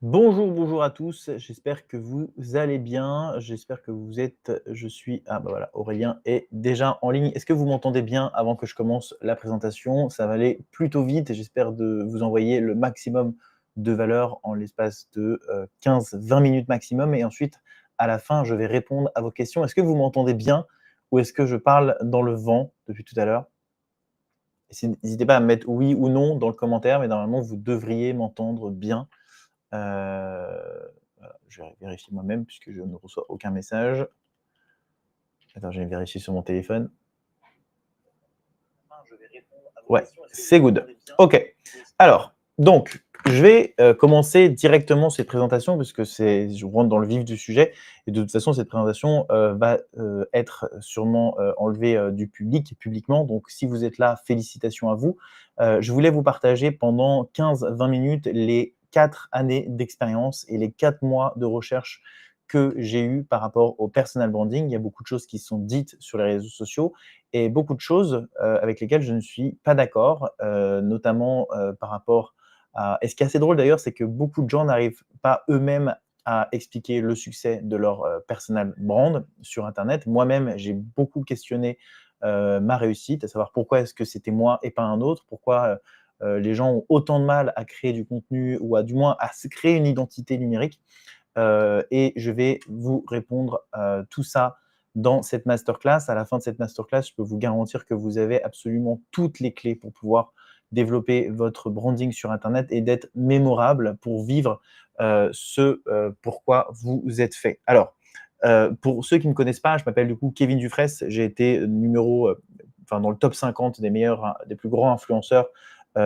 Bonjour, bonjour à tous, j'espère que vous allez bien, j'espère que vous êtes bah, voilà, Aurélien est déjà en ligne. Est-ce que vous m'entendez bien avant que je commence la présentation? Ça va aller plutôt vite et j'espère de vous envoyer le maximum de valeur en l'espace de, 15-20 minutes maximum et ensuite, à la fin, je vais répondre à vos questions. Est-ce que vous m'entendez bien ou est-ce que je parle dans le vent depuis tout à l'heure? N'hésitez pas à me mettre oui ou non dans le commentaire, mais normalement, vous devriez m'entendre bien. Voilà, je vais vérifier moi-même puisque je ne reçois aucun message. Attends, je vais vérifier sur mon téléphone. Ouais, c'est good. OK. Alors, donc, je vais, commencer directement cette présentation puisque je rentre dans le vif du sujet et de toute façon, cette présentation, va, être sûrement, enlevée, du public publiquement. Donc si vous êtes là, félicitations à vous. Je voulais vous partager pendant 15-20 minutes les 4 années d'expérience et les 4 mois de recherche que j'ai eu par rapport au personal branding. Il y a beaucoup de choses qui sont dites sur les réseaux sociaux et beaucoup de choses, avec lesquelles je ne suis pas d'accord, notamment, par rapport à et ce qui est assez drôle d'ailleurs, c'est que beaucoup de gens n'arrivent pas eux-mêmes à expliquer le succès de leur, personal brand sur internet. Moi-même, j'ai beaucoup questionné, ma réussite, à savoir pourquoi est-ce que c'était moi et pas un autre? Pourquoi, les gens ont autant de mal à créer du contenu ou à du moins à se créer une identité numérique? Et je vais vous répondre, tout ça dans cette masterclass. À la fin de cette masterclass, je peux vous garantir que vous avez absolument toutes les clés pour pouvoir développer votre branding sur internet et d'être mémorable pour vivre, pourquoi vous êtes fait. Alors, pour ceux qui ne me connaissent pas, je m'appelle du coup Kevin Dufresne. J'ai été enfin dans le top 50 des meilleurs, hein, des plus grands influenceurs,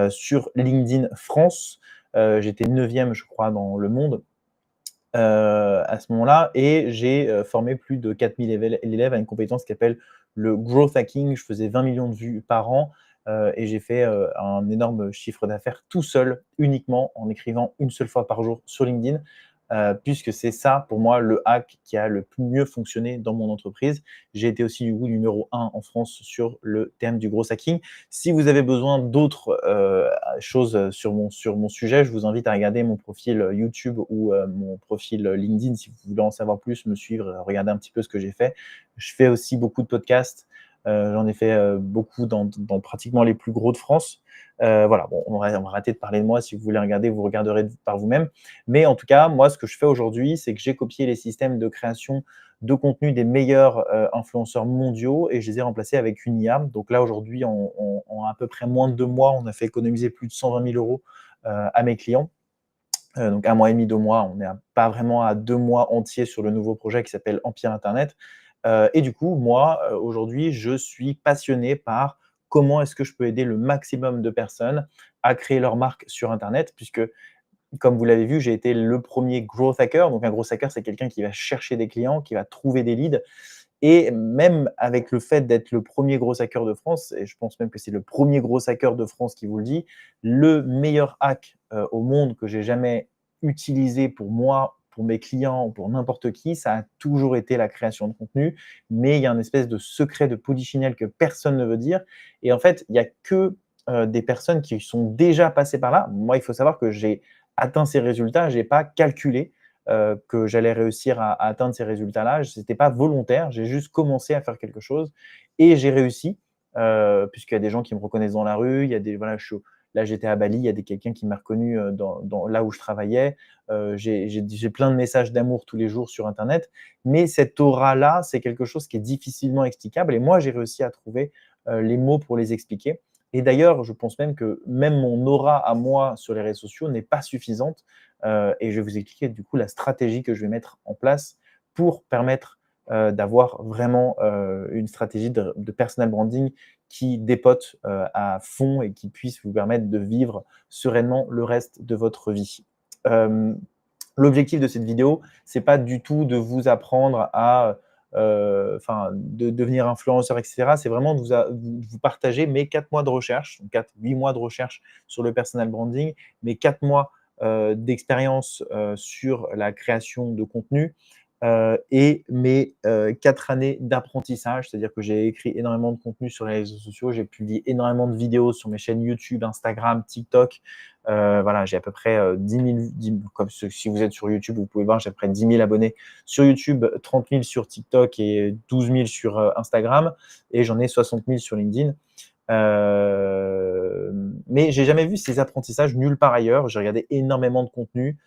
sur LinkedIn France. J'étais 9e je crois dans le monde à ce moment-là et j'ai, formé plus de 4 000 élèves à une compétence qui s'appelle le growth hacking. Je faisais 20 millions de vues par an, et j'ai fait, un énorme chiffre d'affaires tout seul, uniquement en écrivant une seule fois par jour sur LinkedIn, puisque c'est ça pour moi le hack qui a le plus mieux fonctionné dans mon entreprise. J'ai été aussi du coup numéro 1 en France sur le thème du growth hacking. Si vous avez besoin d'autres, choses sur mon sujet, je vous invite à regarder mon profil YouTube ou mon profil LinkedIn si vous voulez en savoir plus, me suivre, regarder un petit peu ce que j'ai fait. Je fais aussi beaucoup de podcasts. J'en ai fait beaucoup dans pratiquement les plus gros de France. Voilà, bon, on va arrêter de parler de moi. Si vous voulez regarder, vous regarderez par vous-même. Mais en tout cas, moi, ce que je fais aujourd'hui, c'est que j'ai copié les systèmes de création de contenu des meilleurs influenceurs mondiaux et je les ai remplacés avec une IA. Donc là, aujourd'hui, en à peu près moins de 2 mois, on a fait économiser plus de 120 000 euros à mes clients. Donc 1 mois et demi, 2 mois, on n'est pas vraiment à 2 mois entiers sur le nouveau projet qui s'appelle Empire Internet. Et du coup, moi, aujourd'hui, je suis passionné par comment est-ce que je peux aider le maximum de personnes à créer leur marque sur internet puisque comme vous l'avez vu, j'ai été le premier growth hacker. Donc un growth hacker, c'est quelqu'un qui va chercher des clients, qui va trouver des leads et même avec le fait d'être le premier gros hacker de France, et je pense même que c'est le premier gros hacker de France qui vous le dit, le meilleur hack au monde que j'ai jamais utilisé pour moi, pour mes clients, pour n'importe qui, ça a toujours été la création de contenu. Mais il y a un espèce de secret de polichinelle que personne ne veut dire. Et en fait, il n'y a que des personnes qui sont déjà passées par là. Moi, il faut savoir que j'ai atteint ces résultats, je n'ai pas calculé que j'allais réussir à atteindre ces résultats-là. Ce n'était pas volontaire, j'ai juste commencé à faire quelque chose et j'ai réussi, puisqu'il y a des gens qui me reconnaissent dans la rue, il y a des voilà, là, j'étais à Bali, il y a quelqu'un qui m'a reconnu, dans là où je travaillais. J'ai plein de messages d'amour tous les jours sur internet, mais cette aura-là, c'est quelque chose qui est difficilement explicable et moi, j'ai réussi à trouver, les mots pour les expliquer et d'ailleurs, je pense même que même mon aura à moi sur les réseaux sociaux n'est pas suffisante. Et je vais vous expliquer du coup la stratégie que je vais mettre en place pour permettre d'avoir vraiment une stratégie de personal branding qui dépote à fond et qui puisse vous permettre de vivre sereinement le reste de votre vie. Euh, L'objectif de cette vidéo, c'est pas du tout de vous apprendre à de devenir influenceur, etc. C'est vraiment de vous partager mes 4 mois de recherche, 8 mois de recherche sur le personal branding, mes 4 mois d'expérience sur la création de contenu, et mes 4 années d'apprentissage. C'est-à-dire que j'ai écrit énormément de contenu sur les réseaux sociaux, j'ai publié énormément de vidéos sur mes chaînes YouTube, Instagram, TikTok. Voilà, j'ai à peu près 10 000, comme si vous êtes sur YouTube, vous pouvez voir, j'ai à peu près 10 000 abonnés sur YouTube, 30 000 sur TikTok et 12 000 sur Instagram. Et j'en ai 60 000 sur LinkedIn. Mais j'ai jamais vu ces apprentissages nulle part ailleurs. J'ai regardé énormément de contenu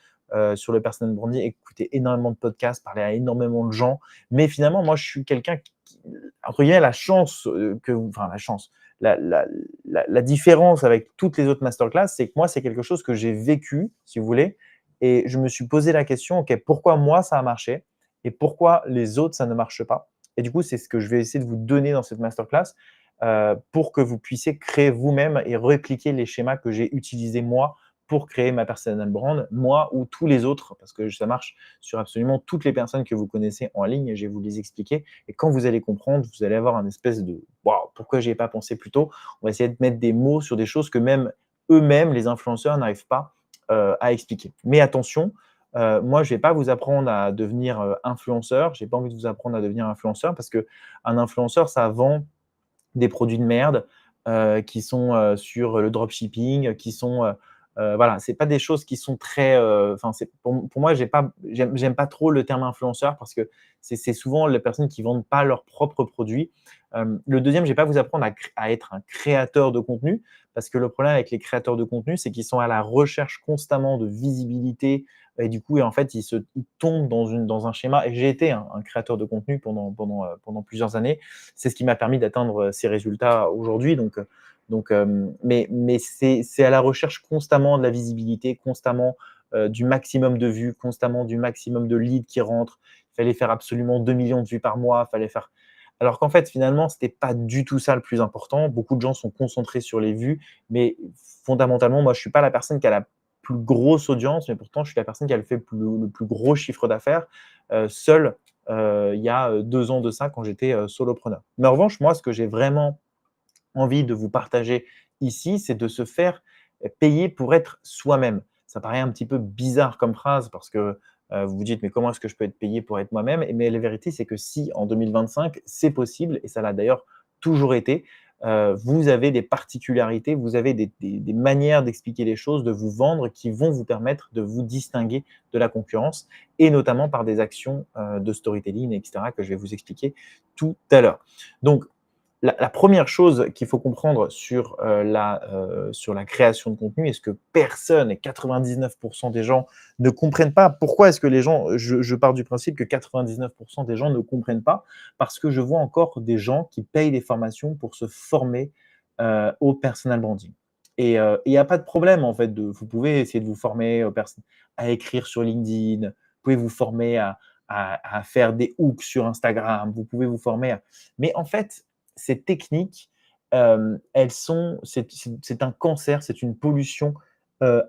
sur le personal branding, écouté énormément de podcasts, parlé à énormément de gens. Mais finalement, moi, je suis quelqu'un qui, entre guillemets, la chance enfin la chance, la différence avec toutes les autres masterclass, c'est que moi, c'est quelque chose que j'ai vécu, si vous voulez, et je me suis posé la question, ok, pourquoi moi ça a marché et pourquoi les autres ça ne marche pas. Et du coup, c'est ce que je vais essayer de vous donner dans cette masterclass pour que vous puissiez créer vous-même et répliquer les schémas que j'ai utilisés moi pour créer ma personal brand, moi ou tous les autres, parce que ça marche sur absolument toutes les personnes que vous connaissez en ligne, et je vais vous les expliquer. Et quand vous allez comprendre, vous allez avoir un espèce de waouh, pourquoi j'y ai pas pensé plus tôt. On va essayer de mettre des mots sur des choses que même eux-mêmes, les influenceurs, n'arrivent pas à expliquer. Mais attention, moi, je ne vais pas vous apprendre à devenir influenceur. Je n'ai pas envie de vous apprendre à devenir influenceur parce qu'un influenceur, ça vend des produits de merde qui sont sur le dropshipping, qui sont voilà, c'est pas des choses qui sont très. Enfin, c'est pour moi, j'aime pas trop le terme influenceur parce que c'est souvent les personnes qui vendent pas leurs propres produits. Le deuxième, je vais pas vous apprendre à être un créateur de contenu parce que le problème avec les créateurs de contenu, c'est qu'ils sont à la recherche constamment de visibilité et du coup, et en fait, ils tombent dans un schéma. Et j'ai été un créateur de contenu pendant plusieurs années. C'est ce qui m'a permis d'atteindre ces résultats aujourd'hui. Mais c'est à la recherche constamment de la visibilité, constamment du maximum de vues, constamment du maximum de leads qui rentrent. Il fallait faire absolument 2 millions de vues par mois. Fallait faire. Alors qu'en fait, finalement, ce n'était pas du tout ça le plus important. Beaucoup de gens sont concentrés sur les vues, mais fondamentalement, moi, je ne suis pas la personne qui a la plus grosse audience, mais pourtant, je suis la personne qui a le plus gros chiffre d'affaires seul il y a 2 ans de ça quand j'étais solopreneur. Mais en revanche, moi, ce que j'ai vraiment envie de vous partager ici, c'est de se faire payer pour être soi-même. Ça paraît un petit peu bizarre comme phrase parce que vous vous dites, mais comment est-ce que je peux être payé pour être moi-même? Mais la vérité, c'est que si en 2025, c'est possible, et ça l'a d'ailleurs toujours été, vous avez des particularités, vous avez des manières d'expliquer les choses, de vous vendre qui vont vous permettre de vous distinguer de la concurrence, et notamment par des actions de storytelling, etc., que je vais vous expliquer tout à l'heure. Donc, la première chose qu'il faut comprendre sur la création de contenu, et ce que personne et 99 des gens ne comprennent pas. Pourquoi est-ce que les gens, je pars du principe que 99 des gens ne comprennent pas? Parce que je vois encore des gens qui payent des formations pour se former au personal branding. Et il n'y a pas de problème en fait, vous pouvez essayer de vous former à écrire sur LinkedIn, vous pouvez vous former à faire des hooks sur Instagram, vous pouvez vous former à. Mais en fait, ces techniques, c'est un cancer, c'est une pollution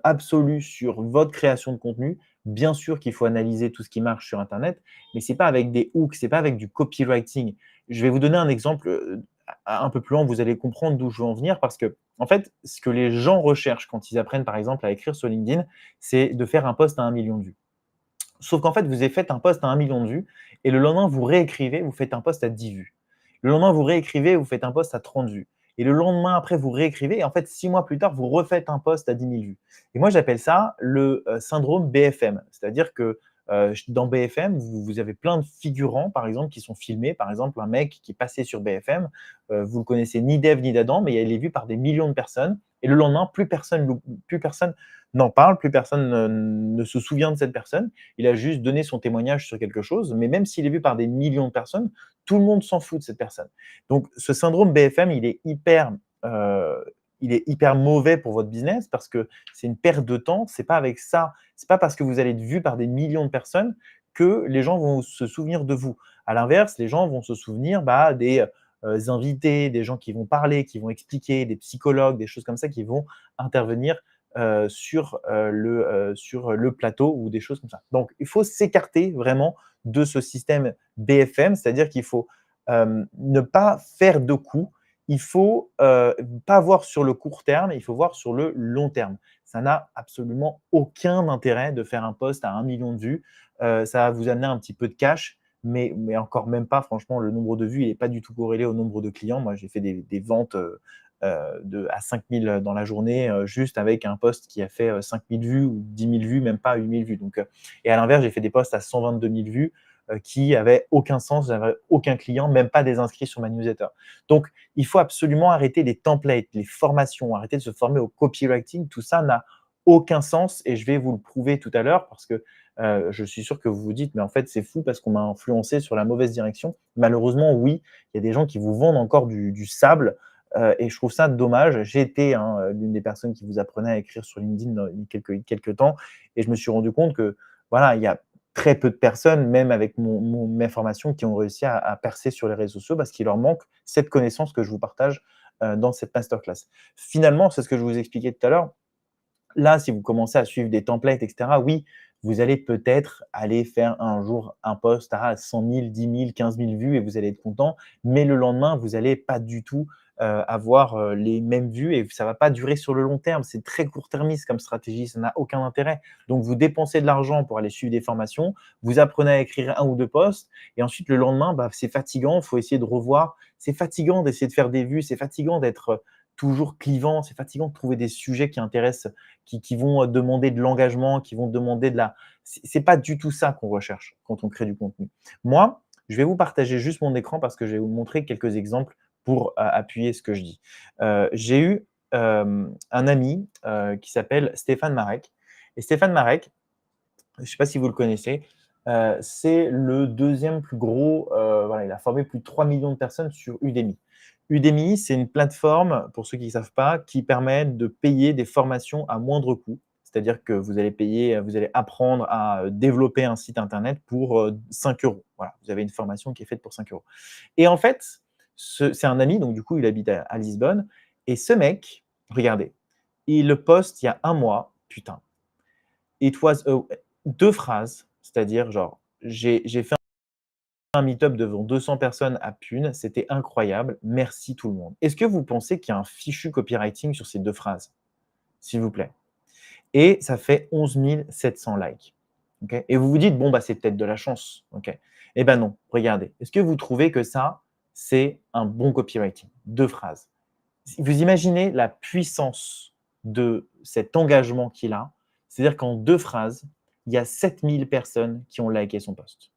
absolue sur votre création de contenu. Bien sûr qu'il faut analyser tout ce qui marche sur internet, mais c'est pas avec des hooks, c'est pas avec du copywriting. Je vais vous donner un exemple un peu plus loin, vous allez comprendre d'où je veux en venir, parce que en fait, ce que les gens recherchent quand ils apprennent par exemple à écrire sur LinkedIn, c'est de faire un post à 1 million de vues. Sauf qu'en fait, vous avez fait un post à 1 million de vues et le lendemain, vous réécrivez, vous faites un post à 10 vues. Le lendemain, vous réécrivez, vous faites un post à 30 vues. Et le lendemain, après, vous réécrivez et en fait, 6 mois plus tard, vous refaites un post à 10 000 vues. Et moi, j'appelle ça le syndrome BFM. C'est-à-dire que dans BFM, vous avez plein de figurants, par exemple, qui sont filmés. Par exemple, un mec qui est passé sur BFM, vous le connaissez ni d'Ève ni d'Adam, mais il est vu par des millions de personnes. Et le lendemain, plus personne n'en parle, plus personne ne se souvient de cette personne. Il a juste donné son témoignage sur quelque chose, mais même s'il est vu par des millions de personnes, tout le monde s'en fout de cette personne. Donc, ce syndrome BFM, euh, il est hyper mauvais pour votre business parce que c'est une perte de temps. C'est pas avec ça, c'est pas parce que vous allez être vu par des millions de personnes que les gens vont se souvenir de vous. À l'inverse, les gens vont se souvenir des invités, des gens qui vont parler, qui vont expliquer, des psychologues, des choses comme ça qui vont intervenir sur le plateau ou des choses comme ça. Donc, il faut s'écarter vraiment de ce système BFM, c'est-à-dire qu'il faut ne pas faire de coups, il faut pas voir sur le court terme, il faut voir sur le long terme. Ça n'a absolument aucun intérêt de faire un post à 1 million de vues. Ça va vous amener un petit peu de cash, mais encore même pas. Franchement, le nombre de vues, il est pas du tout corrélé au nombre de clients. Moi, j'ai fait des ventes, à 5 000 dans la journée, juste avec un post qui a fait 5 000 vues ou 10 000 vues, même pas 8 000 vues. Donc, et à l'inverse, j'ai fait des posts à 122 000 vues qui n'avaient aucun sens, j'avais aucun client, même pas des inscrits sur ma newsletter. Donc, il faut absolument arrêter les templates, les formations, arrêter de se former au copywriting. Tout ça n'a aucun sens et je vais vous le prouver tout à l'heure parce que je suis sûr que vous vous dites, mais en fait, c'est fou parce qu'on m'a influencé sur la mauvaise direction. Malheureusement, oui, il y a des gens qui vous vendent encore du sable et je trouve ça dommage. J'ai été l'une des personnes qui vous apprenait à écrire sur LinkedIn il y a quelques temps et je me suis rendu compte que voilà, il y a très peu de personnes, même avec mes formations, qui ont réussi à percer sur les réseaux sociaux parce qu'il leur manque cette connaissance que je vous partage dans cette masterclass. Finalement, c'est ce que je vous expliquais tout à l'heure. Là, si vous commencez à suivre des templates, et cetera, oui, vous allez peut-être aller faire un jour un post à 100 000, 10 000, 15 000 vues et vous allez être content. Mais le lendemain, vous n'allez pas du tout avoir les mêmes vues et ça ne va pas durer sur le long terme. C'est très court-termiste comme stratégie, ça n'a aucun intérêt. Donc, vous dépensez de l'argent pour aller suivre des formations, vous apprenez à écrire un ou deux posts et ensuite, le lendemain, bah, c'est fatigant, il faut essayer de revoir. C'est fatigant d'essayer de faire des vues, c'est fatigant d'être toujours clivant, c'est fatigant de trouver des sujets qui intéressent qui vont demander de l'engagement, qui vont demander de la… C'est pas du tout ça qu'on recherche quand on crée du contenu. Moi, je vais vous partager juste mon écran parce que je vais vous montrer quelques exemples pour appuyer ce que je dis. J'ai eu un ami qui s'appelle Stéphane Marek. Et Stéphane Marek, je ne sais pas si vous le connaissez, c'est le deuxième plus gros, voilà, il a formé plus de 3 millions de personnes sur Udemy. Udemy, c'est une plateforme, pour ceux qui ne savent pas, qui permet de payer des formations à moindre coût. C'est-à-dire que vous allez payer, vous allez apprendre à développer un site internet pour 5 euros. Voilà, vous avez une formation qui est faite pour 5 euros. Et en fait, c'est un ami, donc du coup, il habite à Lisbonne. Et ce mec, regardez, il le poste il y a un mois, putain. It was 2 phrases, c'est-à-dire genre, j'ai fait un meet-up devant 200 personnes à Pune, c'était incroyable, merci tout le monde. Est-ce que vous pensez qu'il y a un fichu copywriting sur ces 2 phrases? S'il vous plaît. Et ça fait 11 700 likes. OK? Et vous vous dites: «Bon, bah, c'est peut-être de la chance». OK? Eh ben non, regardez. Est-ce que vous trouvez que ça, c'est un bon copywriting? 2 phrases. Vous imaginez la puissance de cet engagement qu'il a? C'est-à-dire qu'en 2 phrases, il y a 7 000 personnes qui ont liké son post.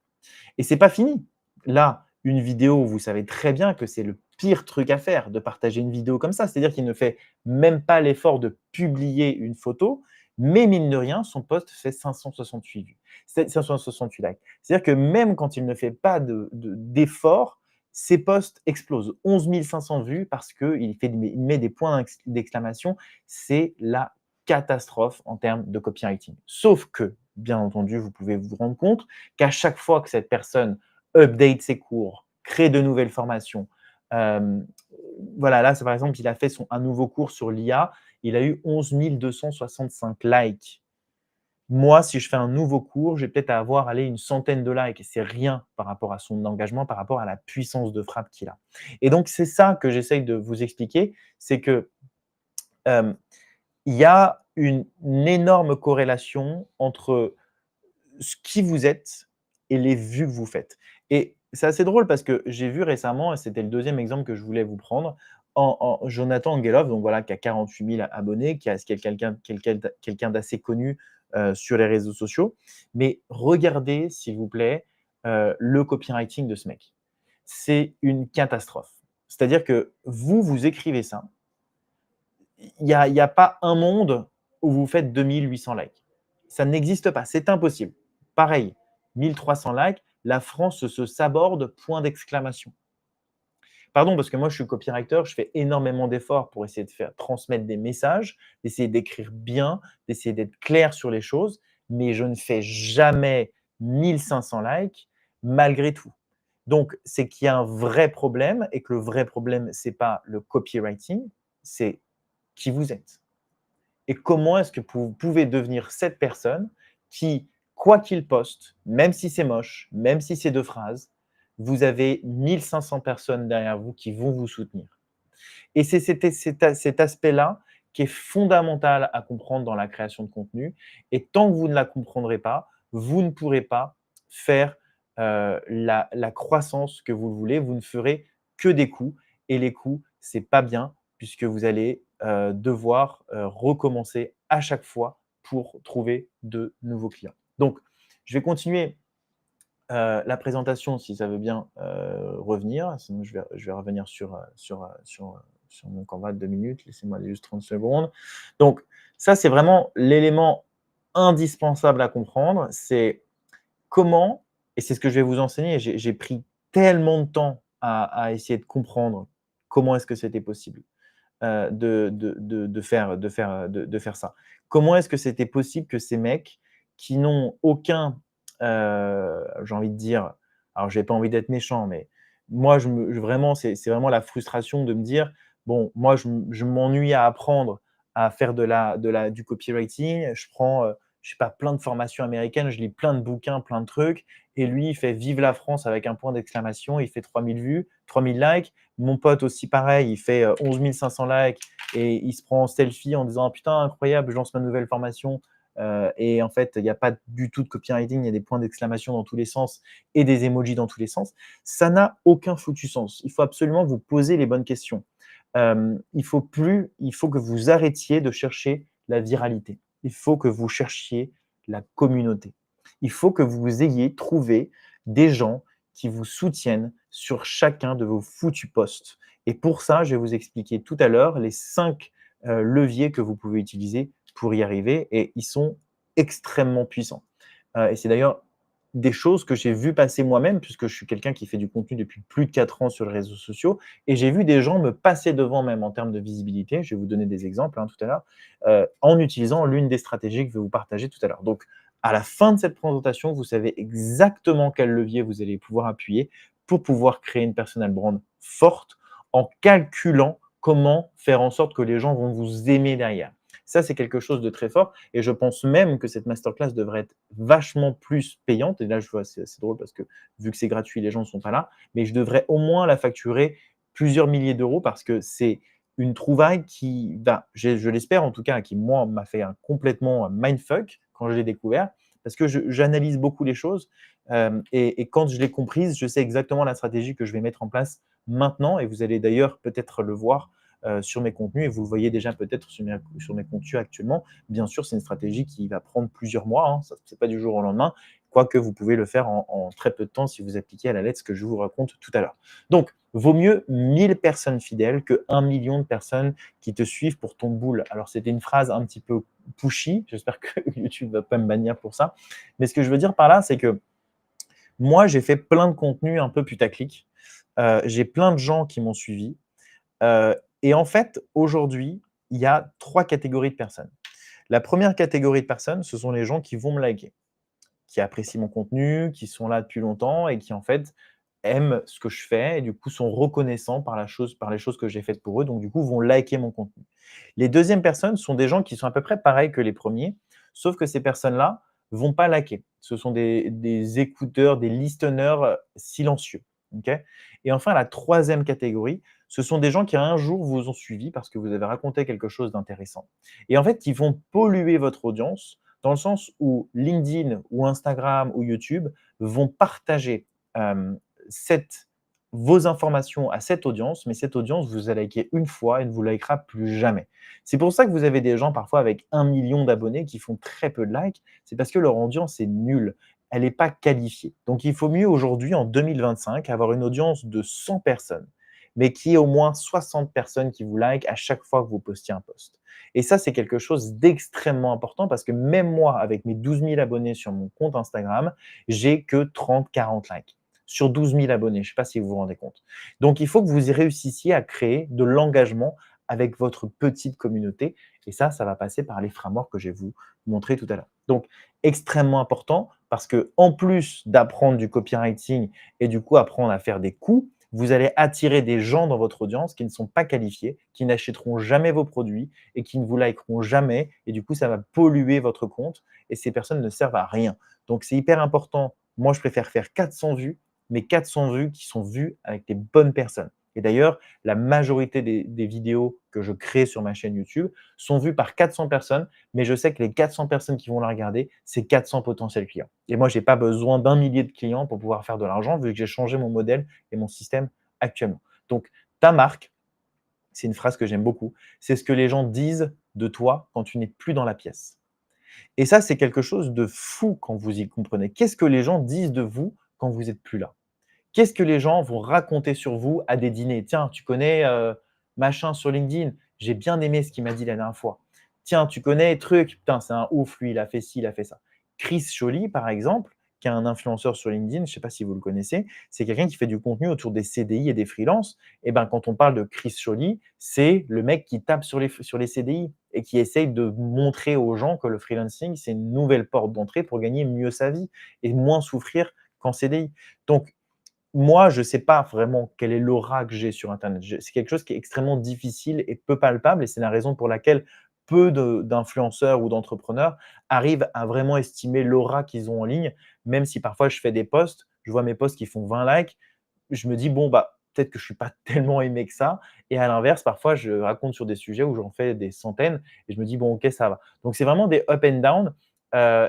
Et c'est pas fini. Là, une vidéo, vous savez très bien que c'est le pire truc à faire de partager une vidéo comme ça. C'est-à-dire qu'il ne fait même pas l'effort de publier une photo, mais mine de rien, son post fait 568 vues, 568 likes. C'est-à-dire que même quand il ne fait pas d'effort, ses posts explosent. 11 500 vues parce qu'il met des points d'exclamation. C'est la catastrophe en termes de copywriting. Sauf que, bien entendu, vous pouvez vous rendre compte qu'à chaque fois que cette personne update ses cours, crée de nouvelles formations, euh, voilà, là, c'est par exemple, il a fait un nouveau cours sur l'IA, il a eu 11 265 likes. Moi, si je fais un nouveau cours, j'ai peut-être à avoir allez, une centaine de likes et c'est rien par rapport à son engagement, par rapport à la puissance de frappe qu'il a. Et donc, c'est ça que j'essaye de vous expliquer, c'est que euh, il y a une énorme corrélation entre qui vous êtes et les vues que vous faites. Et c'est assez drôle parce que j'ai vu récemment, et c'était le deuxième exemple que je voulais vous prendre, Jonathan Angelov, donc voilà, qui a 48 000 abonnés, qui est quelqu'un d'assez connu sur les réseaux sociaux. Mais regardez, s'il vous plaît, le copywriting de ce mec. C'est une catastrophe. C'est-à-dire que vous écrivez ça, il y a pas un monde où vous faites 2800 likes. Ça n'existe pas, c'est impossible. Pareil, 1300 likes, la France se saborde, point d'exclamation. Pardon, parce que moi, je suis copywriter, je fais énormément d'efforts pour essayer de faire transmettre des messages, d'essayer d'écrire bien, d'essayer d'être clair sur les choses, mais je ne fais jamais 1500 likes malgré tout. Donc, c'est qu'il y a un vrai problème et que le vrai problème, ce n'est pas le copywriting, c'est qui vous êtes. Et comment est-ce que vous pouvez devenir cette personne qui, quoi qu'il poste, même si c'est moche, même si c'est 2 phrases, vous avez 1500 personnes derrière vous qui vont vous soutenir. Et c'est cet aspect-là qui est fondamentale à comprendre dans la création de contenu et tant que vous ne la comprendrez pas, vous ne pourrez pas faire, la croissance que vous voulez. Vous ne ferez que des coûts et les coûts, c'est pas bien puisque vous allez, devoir, recommencer à chaque fois pour trouver de nouveaux clients. Donc je vais continuer la présentation, si ça veut bien, revenir, sinon je vais revenir sur mon Canva de 2 minutes. Laissez-moi juste 30 secondes. Donc ça, c'est vraiment l'élément indispensable à comprendre, c'est comment et c'est ce que je vais vous enseigner. J'ai pris tellement de temps à essayer de comprendre comment est-ce que c'était possible, de faire ça. Comment est-ce que c'était possible que ces mecs qui n'ont aucun, j'ai envie de dire, alors j'ai pas envie d'être méchant, mais moi vraiment c'est vraiment la frustration de me dire: «Bon, moi je m'ennuie à apprendre à faire du copywriting, je prends, je sais pas, plein de formations américaines, je lis plein de bouquins, plein de trucs et lui il fait "Vive la France" avec un point d'exclamation, il fait 3000 vues, 3000 likes. Mon pote aussi pareil, il fait, 11 500 likes et il se prend en selfie en disant: «Putain incroyable, je lance ma nouvelle formation», et en fait, il y a pas du tout de copywriting, il y a des points d'exclamation dans tous les sens et des emojis dans tous les sens. Ça n'a aucun foutu sens. Il faut absolument vous poser les bonnes questions. Il faut que vous arrêtiez de chercher la viralité. Il faut que vous cherchiez la communauté. Il faut que vous ayez trouvé des gens qui vous soutiennent sur chacun de vos foutus posts. Et pour ça, je vais vous expliquer tout à l'heure les 5 leviers que vous pouvez utiliser pour y arriver et ils sont extrêmement puissants. Et c'est d'ailleurs des choses que j'ai vues passer moi-même puisque je suis quelqu'un qui fait du contenu depuis plus de 4 ans sur les réseaux sociaux et j'ai vu des gens me passer devant même en termes de visibilité. Je vais vous donner des exemples, hein, tout à l'heure, en utilisant l'une des stratégies que je vais vous partager tout à l'heure. Donc à la fin de cette présentation, vous savez exactement quel levier vous allez pouvoir appuyer pour pouvoir créer une personal brand forte en calculant comment faire en sorte que les gens vont vous aimer derrière. Ça, c'est quelque chose de très fort et je pense même que cette masterclass devrait être vachement plus payante. Et là, je vois, c'est drôle parce que vu que c'est gratuit, les gens ne sont pas là, mais je devrais au moins la facturer plusieurs milliers d'euros parce que c'est une trouvaille qui va, je l'espère en tout cas, qui moi m'a fait un complètement mindfuck quand je l'ai découvert parce que j'analyse beaucoup les choses et quand je l'ai comprise, je sais exactement la stratégie que je vais mettre en place maintenant et vous allez d'ailleurs peut-être le voir sur mes contenus et vous le voyez déjà peut-être sur mes contenus actuellement. Bien sûr, c'est une stratégie qui va prendre plusieurs mois, hein, ce n'est pas du jour au lendemain, quoique vous pouvez le faire en très peu de temps si vous appliquez à la lettre ce que je vous raconte tout à l'heure. Donc, vaut mieux 1000 personnes fidèles que 1 million de personnes qui te suivent pour ton boule. Alors, c'était une phrase un petit peu pushy, j'espère que YouTube ne va pas me bannir pour ça, mais ce que je veux dire par là, c'est que moi, j'ai fait plein de contenus un peu putaclic. J'ai plein de gens qui m'ont suivi. Et en fait, aujourd'hui, il y a 3 catégories de personnes. La première catégorie de personnes, ce sont les gens qui vont me liker, qui apprécient mon contenu, qui sont là depuis longtemps et qui, en fait, aiment ce que je fais et du coup sont reconnaissants par les choses que j'ai faites pour eux, donc du coup, vont liker mon contenu. Les deuxièmes personnes sont des gens qui sont à peu près pareils que les premiers, sauf que ces personnes-là vont pas liker. Ce sont des écouteurs, des listeners silencieux. OK. Et enfin, la troisième catégorie, ce sont des gens qui un jour vous ont suivi parce que vous avez raconté quelque chose d'intéressant. Et en fait, qui vont polluer votre audience dans le sens où LinkedIn ou Instagram ou YouTube vont partager euh, cette vos informations à cette audience, mais cette audience vous a liké une fois et ne vous likera plus jamais. C'est pour ça que vous avez des gens parfois avec 1 million d'abonnés qui font très peu de likes, c'est parce que leur audience est nulle, elle n'est pas qualifiée. Donc il faut mieux aujourd'hui, en 2025, avoir une audience de 100 personnes, mais qui ait au moins 60 personnes qui vous likent à chaque fois que vous postiez un post. Et ça, c'est quelque chose d'extrêmement important parce que même moi, avec mes 12 000 abonnés sur mon compte Instagram, j'ai que 30-40 likes sur 12 000 abonnés. Je ne sais pas si vous vous rendez compte. Donc, il faut que vous y réussissiez à créer de l'engagement avec votre petite communauté. Et ça va passer par les frameworks que je vais vous montrer tout à l'heure. Donc, extrêmement important parce que en plus d'apprendre du copywriting et du coup apprendre à faire des coups, vous allez attirer des gens dans votre audience qui ne sont pas qualifiés, qui n'achèteront jamais vos produits et qui ne vous likeront jamais. Et du coup, ça va polluer votre compte et ces personnes ne servent à rien. Donc, c'est hyper important. Moi, je préfère faire 400 vues mais 400 vues qui sont vues avec les bonnes personnes. Et d'ailleurs, la majorité des vidéos que je crée sur ma chaîne YouTube sont vues par 400 personnes, mais je sais que les 400 personnes qui vont la regarder, c'est 400 potentiels clients. Et moi, je n'ai pas besoin d'un millier de clients pour pouvoir faire de l'argent, vu que j'ai changé mon modèle et mon système actuellement. Donc, ta marque, c'est une phrase que j'aime beaucoup, c'est ce que les gens disent de toi quand tu n'es plus dans la pièce. Et ça, c'est quelque chose de fou quand vous y comprenez. Qu'est-ce que les gens disent de vous quand vous n'êtes plus là? Qu'est-ce que les gens vont raconter sur vous à des dîners? «Tiens, tu connais, machin sur LinkedIn? J'ai bien aimé ce qu'il m'a dit la dernière fois. Tiens, tu connais truc? Putain, c'est un ouf lui, il a fait ci, il a fait ça». Chris Choly, par exemple, qui est un influenceur sur LinkedIn, je ne sais pas si vous le connaissez, c'est quelqu'un qui fait du contenu autour des CDI et des freelances. Et ben, quand on parle de Chris Choly, c'est le mec qui tape sur les CDI et qui essaye de montrer aux gens que le freelancing, c'est une nouvelle porte d'entrée pour gagner mieux sa vie et moins souffrir qu'en CDI. Donc moi, je ne sais pas vraiment quelle est l'aura que j'ai sur internet. C'est quelque chose qui est extrêmement difficile et peu palpable et c'est la raison pour laquelle peu d'influenceurs ou d'entrepreneurs arrivent à vraiment estimer l'aura qu'ils ont en ligne, même si parfois je fais des posts, je vois mes posts qui font 20 likes, je me dis: «Bon, bah, peut-être que je ne suis pas tellement aimé que ça» et à l'inverse, parfois je raconte sur des sujets où j'en fais des centaines et je me dis: «Bon, OK, ça va». Donc c'est vraiment des up and down,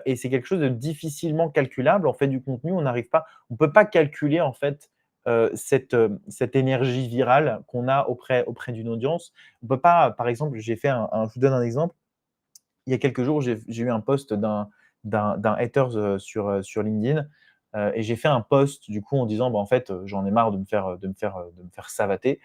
et c'est quelque chose de difficilement calculable. On fait du contenu, on peut pas calculer en fait, cette énergie virale qu'on a auprès d'une audience. On peut pas, par exemple, j'ai fait je vous donne un exemple. Il y a quelques jours, j'ai eu un post d'un haters, sur LinkedIn, et j'ai fait un post du coup en disant: «Bah, en fait, j'en ai marre de me faire savater,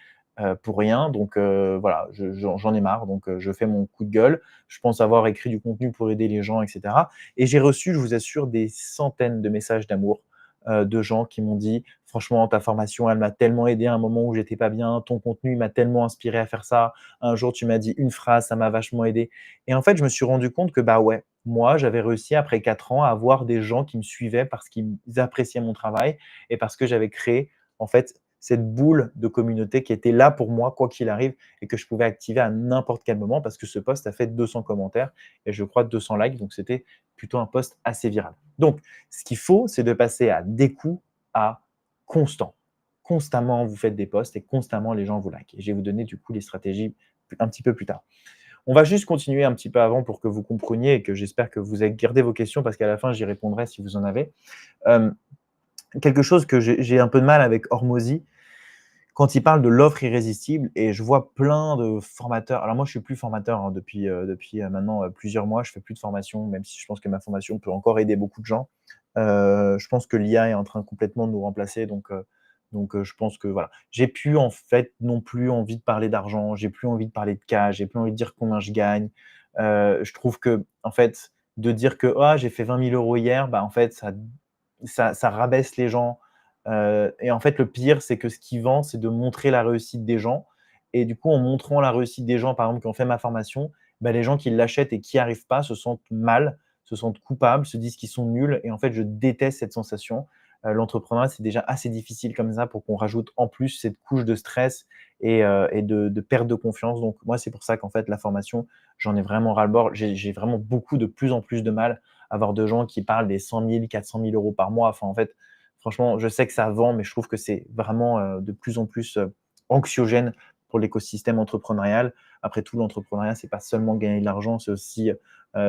pour rien donc voilà, j'en ai marre donc je fais mon coup de gueule. Je pense avoir écrit du contenu pour aider les gens et cetera» et j'ai reçu, je vous assure, des centaines de messages d'amour, de gens qui m'ont dit: «Franchement, ta formation, elle m'a tellement aidé à un moment où j'étais pas bien. Ton contenu m'a tellement inspiré à faire ça. Un jour, tu m'as dit une phrase, ça m'a vachement aidé». Et en fait, je me suis rendu compte que, bah, ouais, moi, j'avais réussi après 4 ans à avoir des gens qui me suivaient parce qu'ils appréciaient mon travail et parce que j'avais créé, en fait, cette boule de communauté qui était là pour moi, quoi qu'il arrive et que je pouvais activer à n'importe quel moment parce que ce post a fait 200 commentaires et je crois 200 likes, donc c'était plutôt un post assez viral. Donc, ce qu'il faut, c'est de passer à des coups à constant. Constamment, vous faites des posts et constamment, les gens vous likent. Et je vais vous donner du coup les stratégies un petit peu plus tard. On va juste continuer un petit peu avant pour que vous compreniez et que j'espère que vous avez gardé vos questions parce qu'à la fin, j'y répondrai si vous en avez. Hem, Quelque chose que j'ai un peu de mal avec Hormozy, quand il parle de l'offre irrésistible et je vois plein de formateurs alors moi, je suis plus formateur, hein, depuis maintenant, plusieurs mois. Je fais plus de formation, même si je pense que ma formation peut encore aider beaucoup de gens. Je pense que l'IA est en train complètement de nous remplacer donc je pense que voilà. J'ai plus en fait non plus envie de parler d'argent, j'ai plus envie de parler de cash, j'ai plus envie de dire combien je gagne. Je trouve que en fait, de dire que: «Ah, j'ai fait 20 000 € hier», bah, en fait, ça rabaisse les gens, et en fait, le pire, c'est que ce qui vend, c'est de montrer la réussite des gens et du coup, en montrant la réussite des gens, par exemple, qui ont fait ma formation, bah, les gens qui l'achètent et qui n'y arrivent pas se sentent mal, se sentent coupables, se disent qu'ils sont nuls et en fait, je déteste cette sensation. L'entrepreneuriat, c'est déjà assez difficile comme ça pour qu'on rajoute en plus cette couche de stress et de perte de confiance. Donc moi, c'est pour ça qu'en fait, la formation, j'en ai vraiment ras-le-bol. J'ai vraiment beaucoup de plus en plus de mal à avoir de gens qui parlent des 100 000, 400 000 € par mois. Enfin, en fait, franchement, je sais que ça vend, mais je trouve que c'est vraiment, de plus en plus, anxiogène pour l'écosystème entrepreneurial. Après tout, l'entrepreneuriat, c'est pas seulement gagner de l'argent, c'est aussi,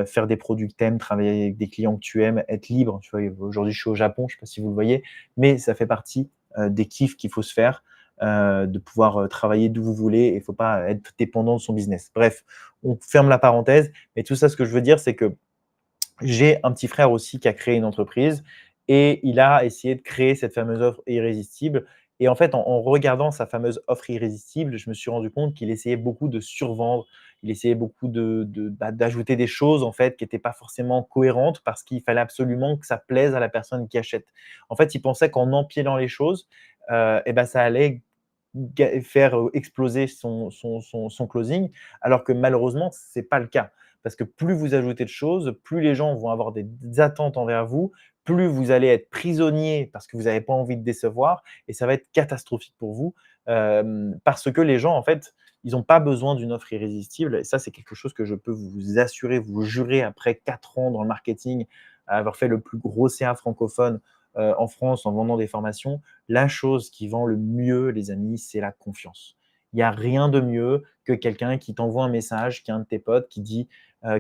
faire des produits que tu aimes, travailler avec des clients que tu aimes, être libre. Tu vois? Aujourd'hui, je suis au Japon, je ne sais pas si vous le voyez, mais ça fait partie, des kiffs qu'il faut se faire, de pouvoir, travailler d'où vous voulez et il ne faut pas être dépendant de son business. Bref, on ferme la parenthèse, mais tout ça, ce que je veux dire, c'est que j'ai un petit frère aussi qui a créé une entreprise et il a essayé de créer cette fameuse offre irrésistible et en fait, en regardant sa fameuse offre irrésistible, je me suis rendu compte qu'il essayait beaucoup de survendre. Il essayait beaucoup d'ajouter des choses, en fait, qui étaient pas forcément cohérentes parce qu'il fallait absolument que ça plaise à la personne qui achète. En fait, il pensait qu'en empilant les choses, et ben, ça allait faire, exploser son closing alors que malheureusement, c'est pas le cas. Parce que plus vous ajoutez de choses, plus les gens vont avoir des attentes envers vous, plus vous allez être prisonnier parce que vous n'avez pas envie de décevoir et ça va être catastrophique pour vous, parce que les gens, en fait, ils n'ont pas besoin d'une offre irrésistible et ça, c'est quelque chose que je peux vous assurer, vous jurer après 4 ans dans le marketing, à avoir fait le plus gros CA francophone, en France en vendant des formations, la chose qui vend le mieux, les amis, c'est la confiance. Il n'y a rien de mieux que quelqu'un qui t'envoie un message, qui est un de tes potes, qui dit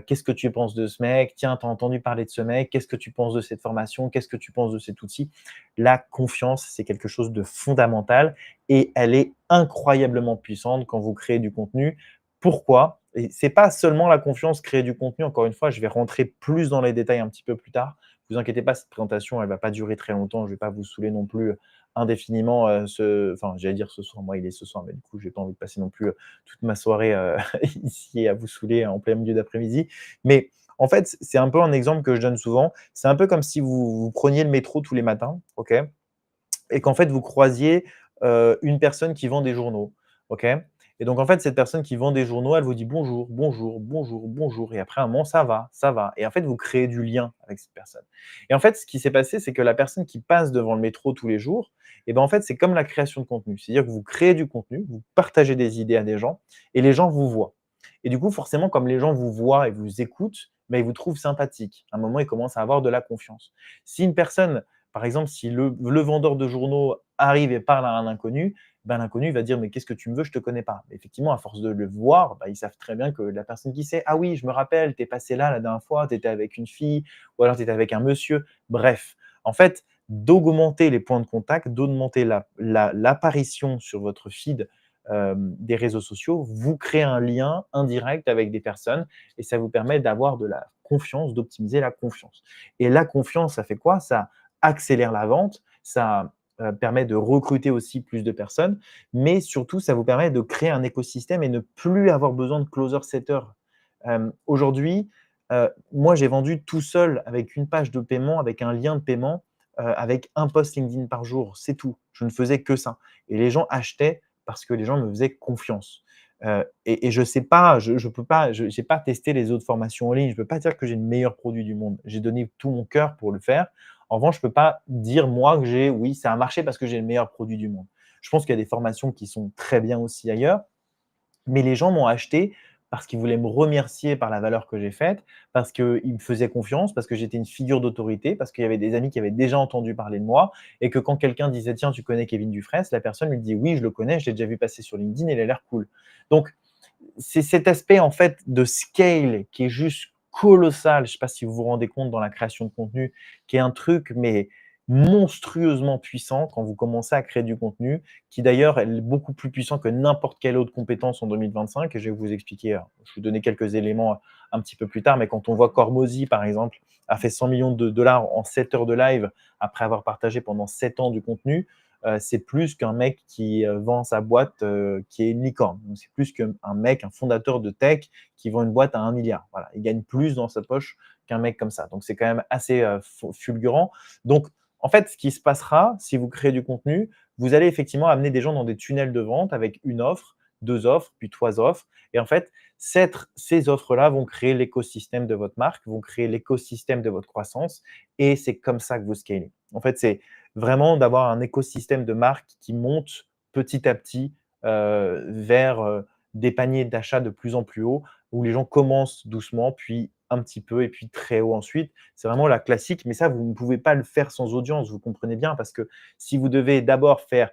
qu'est-ce que tu penses de ce mec? Tiens, tu as entendu parler de ce mec? Qu'est-ce que tu penses de cette formation? Qu'est-ce que tu penses de cet outil? La confiance, c'est quelque chose de fondamental et elle est incroyablement puissante quand vous créez du contenu. Pourquoi? Et c'est pas seulement la confiance, créer du contenu. Encore une fois, je vais rentrer plus dans les détails un petit peu plus tard. Vous inquiétez pas, cette présentation, elle va pas durer très longtemps. Je vais pas vous saouler non plus indéfiniment. Enfin, j'allais dire ce soir. Moi, il est ce soir, mais du coup, j'ai pas envie de passer non plus toute ma soirée ici à vous saouler en plein milieu d'après-midi. Mais en fait, c'est un peu un exemple que je donne souvent. C'est un peu comme si vous preniez le métro tous les matins, ok, et qu'en fait, vous croisiez une personne qui vend des journaux. OK? Et donc, en fait, cette personne qui vend des journaux, elle vous dit bonjour, bonjour, bonjour, bonjour. Et après un moment, ça va, ça va. Et en fait, vous créez du lien avec cette personne. Et en fait, ce qui s'est passé, c'est que la personne qui passe devant le métro tous les jours, et ben, en fait, c'est comme la création de contenu. C'est-à-dire que vous créez du contenu, vous partagez des idées à des gens et les gens vous voient. Et du coup, forcément, comme les gens vous voient et vous écoutent, ben, ils vous trouvent sympathique. À un moment, ils commencent à avoir de la confiance. Si une personne par exemple, si le vendeur de journaux arrive et parle à un inconnu, ben, l'inconnu va dire: «Mais qu'est-ce que tu me veux? Je ne te connais pas». Mais effectivement, à force de le voir, bah, ils savent très bien que la personne qui sait: «Ah oui, je me rappelle, tu es passé là la dernière fois, tu étais avec une fille ou alors tu étais avec un monsieur». Bref, en fait, d'augmenter les points de contact, d'augmenter l'apparition sur votre feed, des réseaux sociaux, vous créez un lien indirect avec des personnes et ça vous permet d'avoir de la confiance, d'optimiser la confiance. Et la confiance, ça fait quoi? Ça accélère la vente, ça permet de recruter aussi plus de personnes, mais surtout, ça vous permet de créer un écosystème et ne plus avoir besoin de closer setter. Aujourd'hui, moi, j'ai vendu tout seul avec une page de paiement, avec un lien de paiement, avec un post LinkedIn par jour, c'est tout. Je ne faisais que ça et les gens achetaient parce que les gens me faisaient confiance. Et je sais pas, je peux pas, je j'ai pas testé les autres formations en ligne. Je peux pas dire que j'ai le meilleur produit du monde. J'ai donné tout mon cœur pour le faire. En revanche, je peux pas dire moi que j'ai oui, ça a marché parce que j'ai le meilleur produit du monde. Je pense qu'il y a des formations qui sont très bien aussi ailleurs, mais les gens m'ont acheté parce qu'ils voulaient me remercier par la valeur que j'ai faite, parce qu'ils me faisaient confiance, parce que j'étais une figure d'autorité, parce qu'il y avait des amis qui avaient déjà entendu parler de moi et que quand quelqu'un disait: «Tiens, tu connais Kevin Dufresne?» la personne lui dit: «Oui, je le connais, je l'ai déjà vu passer sur LinkedIn, il a l'air cool». Donc c'est cet aspect en fait de scale qui est juste colossal. Je ne sais pas si vous vous rendez compte dans la création de contenu, qui est un truc mais monstrueusement puissant quand vous commencez à créer du contenu, qui d'ailleurs est beaucoup plus puissant que n'importe quelle autre compétence en 2025. Et je vais vous expliquer, je vais vous donner quelques éléments un petit peu plus tard, mais quand on voit qu'Hormozy, par exemple, a fait 100 millions de dollars en 7 heures de live après avoir partagé pendant 7 ans du contenu, c'est plus qu'un mec qui vend sa boîte qui est une licorne. Donc, c'est plus qu'un mec, un fondateur de tech qui vend une boîte à 1 milliard. Voilà, il gagne plus dans sa poche qu'un mec comme ça. Donc, c'est quand même assez fulgurant. Donc, en fait, ce qui se passera si vous créez du contenu, vous allez effectivement amener des gens dans des tunnels de vente avec une offre, deux offres, puis trois offres. Et en fait, ces offres-là vont créer l'écosystème de votre marque, vont créer l'écosystème de votre croissance. Et c'est comme ça que vous scalez. En fait, c'est vraiment d'avoir un écosystème de marques qui monte petit à petit vers des paniers d'achat de plus en plus haut, où les gens commencent doucement, puis un petit peu, et puis très haut ensuite. C'est vraiment la classique, mais ça, vous ne pouvez pas le faire sans audience, vous comprenez bien, parce que si vous devez d'abord faire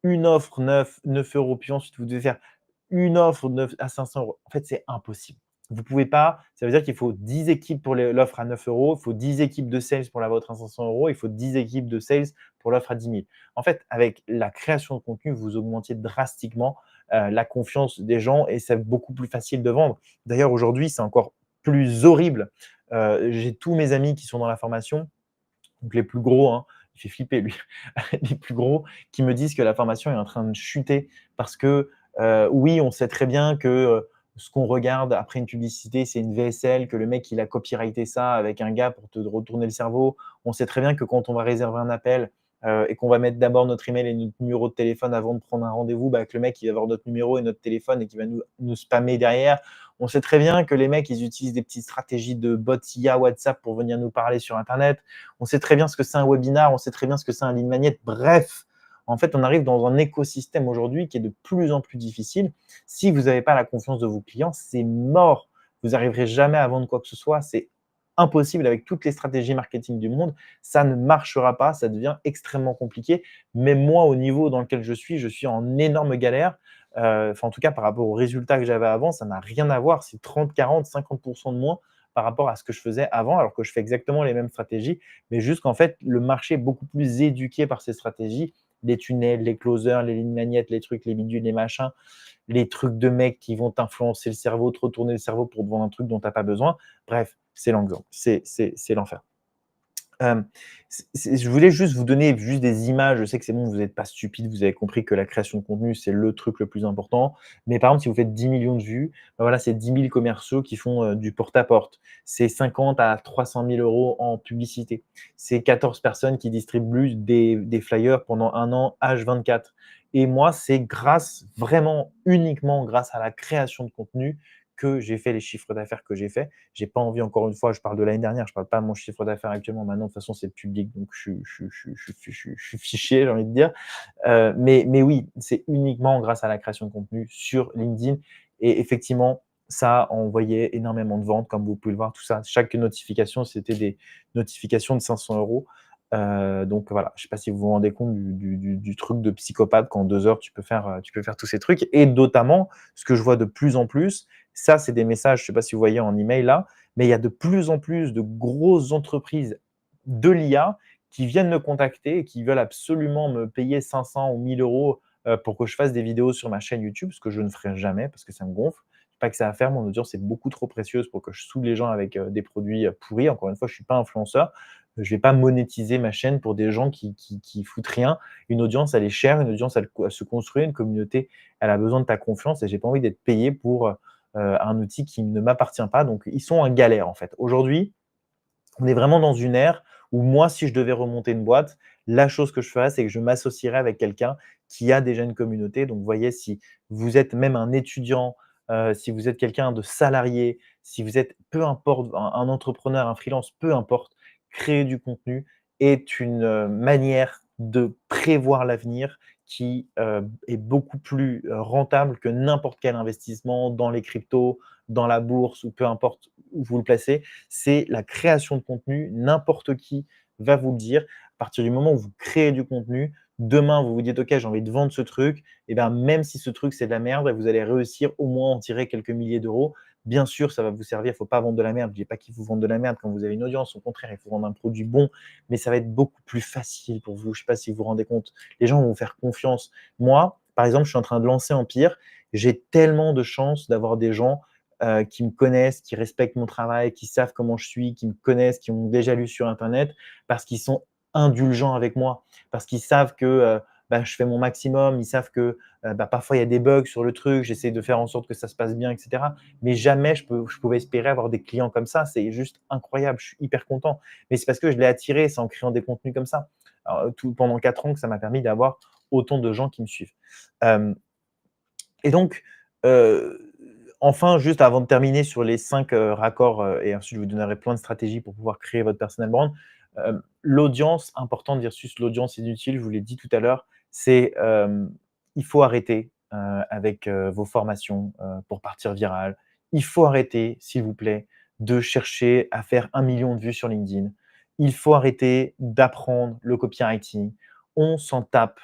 une offre 9 €, puis ensuite vous devez faire une offre 9 à 500 €. En fait, c'est impossible. Vous pouvez pas, ça veut dire qu'il faut 10 équipes pour l'offre à 9 €, il faut 10 équipes de sales pour la vôtre à 500 €, il faut 10 équipes de sales pour l'offre à 10 000. En fait, avec la création de contenu, vous augmentiez drastiquement la confiance des gens et c'est beaucoup plus facile de vendre. D'ailleurs, aujourd'hui, c'est encore plus horrible. J'ai tous mes amis qui sont dans la formation, donc les plus gros, hein, il fait flipper lui, les plus gros qui me disent que la formation est en train de chuter parce que, oui, on sait très bien que, ce qu'on regarde après une publicité, c'est une VSL, que le mec il a copyrighté ça avec un gars pour te retourner le cerveau. On sait très bien que quand on va réserver un appel, et qu'on va mettre d'abord notre email et notre numéro de téléphone avant de prendre un rendez-vous, bah, que le mec il va avoir notre numéro et notre téléphone et qu'il va nous spammer derrière. On sait très bien que les mecs, ils utilisent des petites stratégies de bots IA, WhatsApp pour venir nous parler sur internet. On sait très bien ce que c'est un webinar, on sait très bien ce que c'est un lead magnet. Bref, en fait, on arrive dans un écosystème aujourd'hui qui est de plus en plus difficile. Si vous n'avez pas la confiance de vos clients, c'est mort. Vous n'arriverez jamais à vendre quoi que ce soit. C'est impossible avec toutes les stratégies marketing du monde. Ça ne marchera pas, ça devient extrêmement compliqué. Même moi, au niveau dans lequel je suis en énorme galère. Enfin, en tout cas, par rapport aux résultats que j'avais avant, ça n'a rien à voir. C'est 30, 40, 50 de moins par rapport à ce que je faisais avant, alors que je fais exactement les mêmes stratégies, mais juste qu'en fait, le marché est beaucoup plus éduqué par ces stratégies, les tunnels, les closers, les lignes magnétiques, les trucs, les bidules, les machins, les trucs de mecs qui vont t'influencer le cerveau, te retourner le cerveau pour te vendre un truc dont tu as pas besoin. Bref, c'est l'exemple, c'est l'enfer. Je voulais juste vous donner juste des images. Je sais que c'est bon, vous n'êtes pas stupide, vous avez compris que la création de contenu, c'est le truc le plus important. Mais par exemple, si vous faites 10 millions de vues, bah voilà, c'est 10 000 commerciaux qui font du porte-à-porte. C'est 50 à 300 000 euros en publicité. C'est 14 personnes qui distribuent des flyers pendant un an, H24. Et moi, c'est grâce, vraiment uniquement grâce à la création de contenu que j'ai fait les chiffres d'affaires que j'ai fait. J'ai pas envie, encore une fois, je parle de l'année dernière, je parle pas de mon chiffre d'affaires actuellement. Maintenant, de toute façon, c'est public, donc je suis fiché, j'ai envie de dire. Mais oui, c'est uniquement grâce à la création de contenu sur LinkedIn. Et effectivement, ça a envoyé énormément de ventes, comme vous pouvez le voir, tout ça. Chaque notification, c'était des notifications de 500 euros. Donc voilà, je ne sais pas si vous vous rendez compte du truc de psychopathe qu'en 2 heures, tu peux faire tous ces trucs. Et notamment, ce que je vois de plus en plus, ça, c'est des messages, je ne sais pas si vous voyez en email là, mais il y a de plus en plus de grosses entreprises de l'IA qui viennent me contacter et qui veulent absolument me payer 500 ou 1000 euros pour que je fasse des vidéos sur ma chaîne YouTube, ce que je ne ferai jamais parce que ça me gonfle. Pas que ça à faire, mon audience est beaucoup trop précieuse pour que je saoule les gens avec des produits pourris. Encore une fois, je ne suis pas influenceur. Je ne vais pas monétiser ma chaîne pour des gens qui foutent rien. Une audience, elle est chère, une audience, elle se construit, une communauté, elle a besoin de ta confiance et j'ai pas envie d'être payé pour un outil qui ne m'appartient pas. Donc, ils sont en galère en fait. Aujourd'hui, on est vraiment dans une ère où moi, si je devais remonter une boîte, la chose que je ferais, c'est que je m'associerais avec quelqu'un qui a déjà une communauté. Donc, vous voyez, si vous êtes même un étudiant, si vous êtes quelqu'un de salarié, si vous êtes, peu importe, un entrepreneur, un freelance, peu importe, créer du contenu est une manière de prévoir l'avenir qui est beaucoup plus rentable que n'importe quel investissement dans les cryptos, dans la bourse ou peu importe où vous le placez. C'est la création de contenu. N'importe qui va vous le dire. À partir du moment où vous créez du contenu, demain, vous vous dites, OK, j'ai envie de vendre ce truc, et bien, même si ce truc, c'est de la merde, vous allez réussir au moins à en tirer quelques milliers d'euros. Bien sûr, ça va vous servir. Il ne faut pas vendre de la merde. Je ne dis pas qu'il faut vendre de la merde quand vous avez une audience. Au contraire, il faut vendre un produit bon, mais ça va être beaucoup plus facile pour vous. Je ne sais pas si vous vous rendez compte. Les gens vont vous faire confiance. Moi, par exemple, je suis en train de lancer Empire. J'ai tellement de chance d'avoir des gens qui me connaissent, qui respectent mon travail, qui savent comment je suis, qui me connaissent, qui m'ont déjà lu sur internet, parce qu'ils sont indulgents avec moi, parce qu'ils savent que bah, je fais mon maximum, ils savent que bah, parfois il y a des bugs sur le truc, j'essaie de faire en sorte que ça se passe bien, etc. Mais jamais je pouvais espérer avoir des clients comme ça. C'est juste incroyable, je suis hyper content. Mais c'est parce que je l'ai attiré, c'est en créant des contenus comme ça. Alors, pendant 4 ans que ça m'a permis d'avoir autant de gens qui me suivent. Euh, et donc, enfin, juste avant de terminer sur les 5 raccords, et ensuite je vous donnerai plein de stratégies pour pouvoir créer votre personal brand. L'audience importante versus l'audience inutile, je vous l'ai dit tout à l'heure, c'est, il faut arrêter, avec, vos formations, pour partir viral. Il faut arrêter, s'il vous plaît, de chercher à faire 1 million de vues sur LinkedIn. Il faut arrêter d'apprendre le copywriting. On s'en tape.